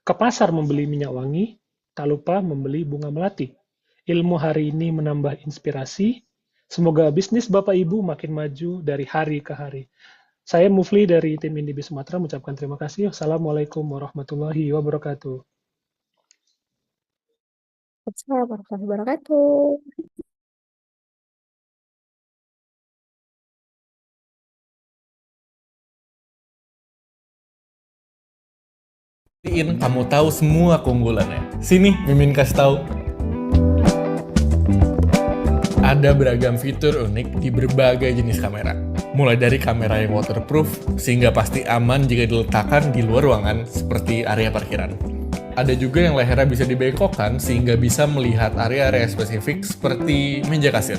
Ke pasar membeli minyak wangi, tak lupa membeli bunga melati. Ilmu hari ini menambah inspirasi. Semoga bisnis Bapak Ibu makin maju dari hari ke hari. Saya Mufli dari tim Indibi Sumatera mengucapkan terima kasih. Assalamualaikum warahmatullahi wabarakatuh. Assalamualaikum warahmatullahi wabarakatuh. Kamu tahu semua keunggulannya. Sini, Mimin kasih tahu. Ada beragam fitur unik di berbagai jenis kamera. Mulai dari kamera yang waterproof, sehingga pasti aman jika diletakkan di luar ruangan seperti area parkiran. Ada juga yang lehernya bisa dibengkokkan sehingga bisa melihat area-area spesifik seperti meja kasir.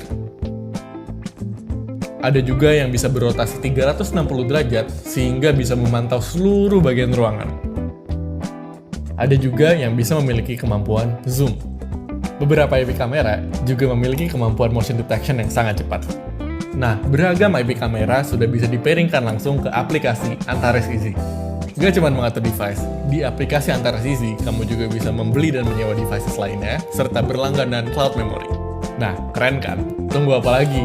Ada juga yang bisa berotasi 360 derajat sehingga bisa memantau seluruh bagian ruangan. Ada juga yang bisa memiliki kemampuan zoom. Beberapa IP kamera juga memiliki kemampuan motion detection yang sangat cepat. Nah, beragam IP kamera sudah bisa di-pairingkan langsung ke aplikasi Antares Easy. Gak cuma mengatur device, di aplikasi Antares Easy kamu juga bisa membeli dan menyewa devices lainnya, serta berlangganan cloud memory. Nah, keren kan? Tunggu apa lagi?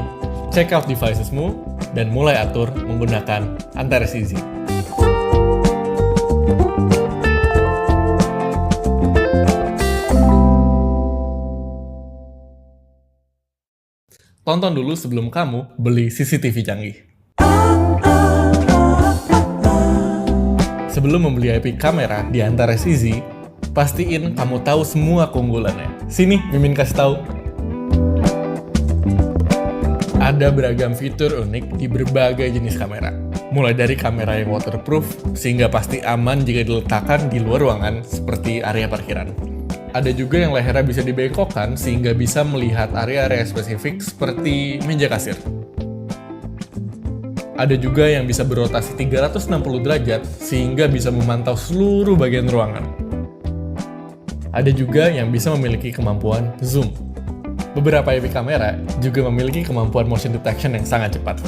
Check out devicesmu dan mulai atur menggunakan Antares Easy. Tonton dulu sebelum kamu beli CCTV canggih. Sebelum membeli IP kamera di Antares Easy, pastiin kamu tahu semua keunggulannya. Sini, Mimin kasih tahu. Ada beragam fitur unik di berbagai jenis kamera. Mulai dari kamera yang waterproof, sehingga pasti aman jika diletakkan di luar ruangan seperti area parkiran. Ada juga yang lehernya bisa dibengkokkan sehingga bisa melihat area-area spesifik seperti meja kasir. Ada juga yang bisa berotasi 360 derajat sehingga bisa memantau seluruh bagian ruangan. Ada juga yang bisa memiliki kemampuan zoom. Beberapa IP kamera juga memiliki kemampuan motion detection yang sangat cepat.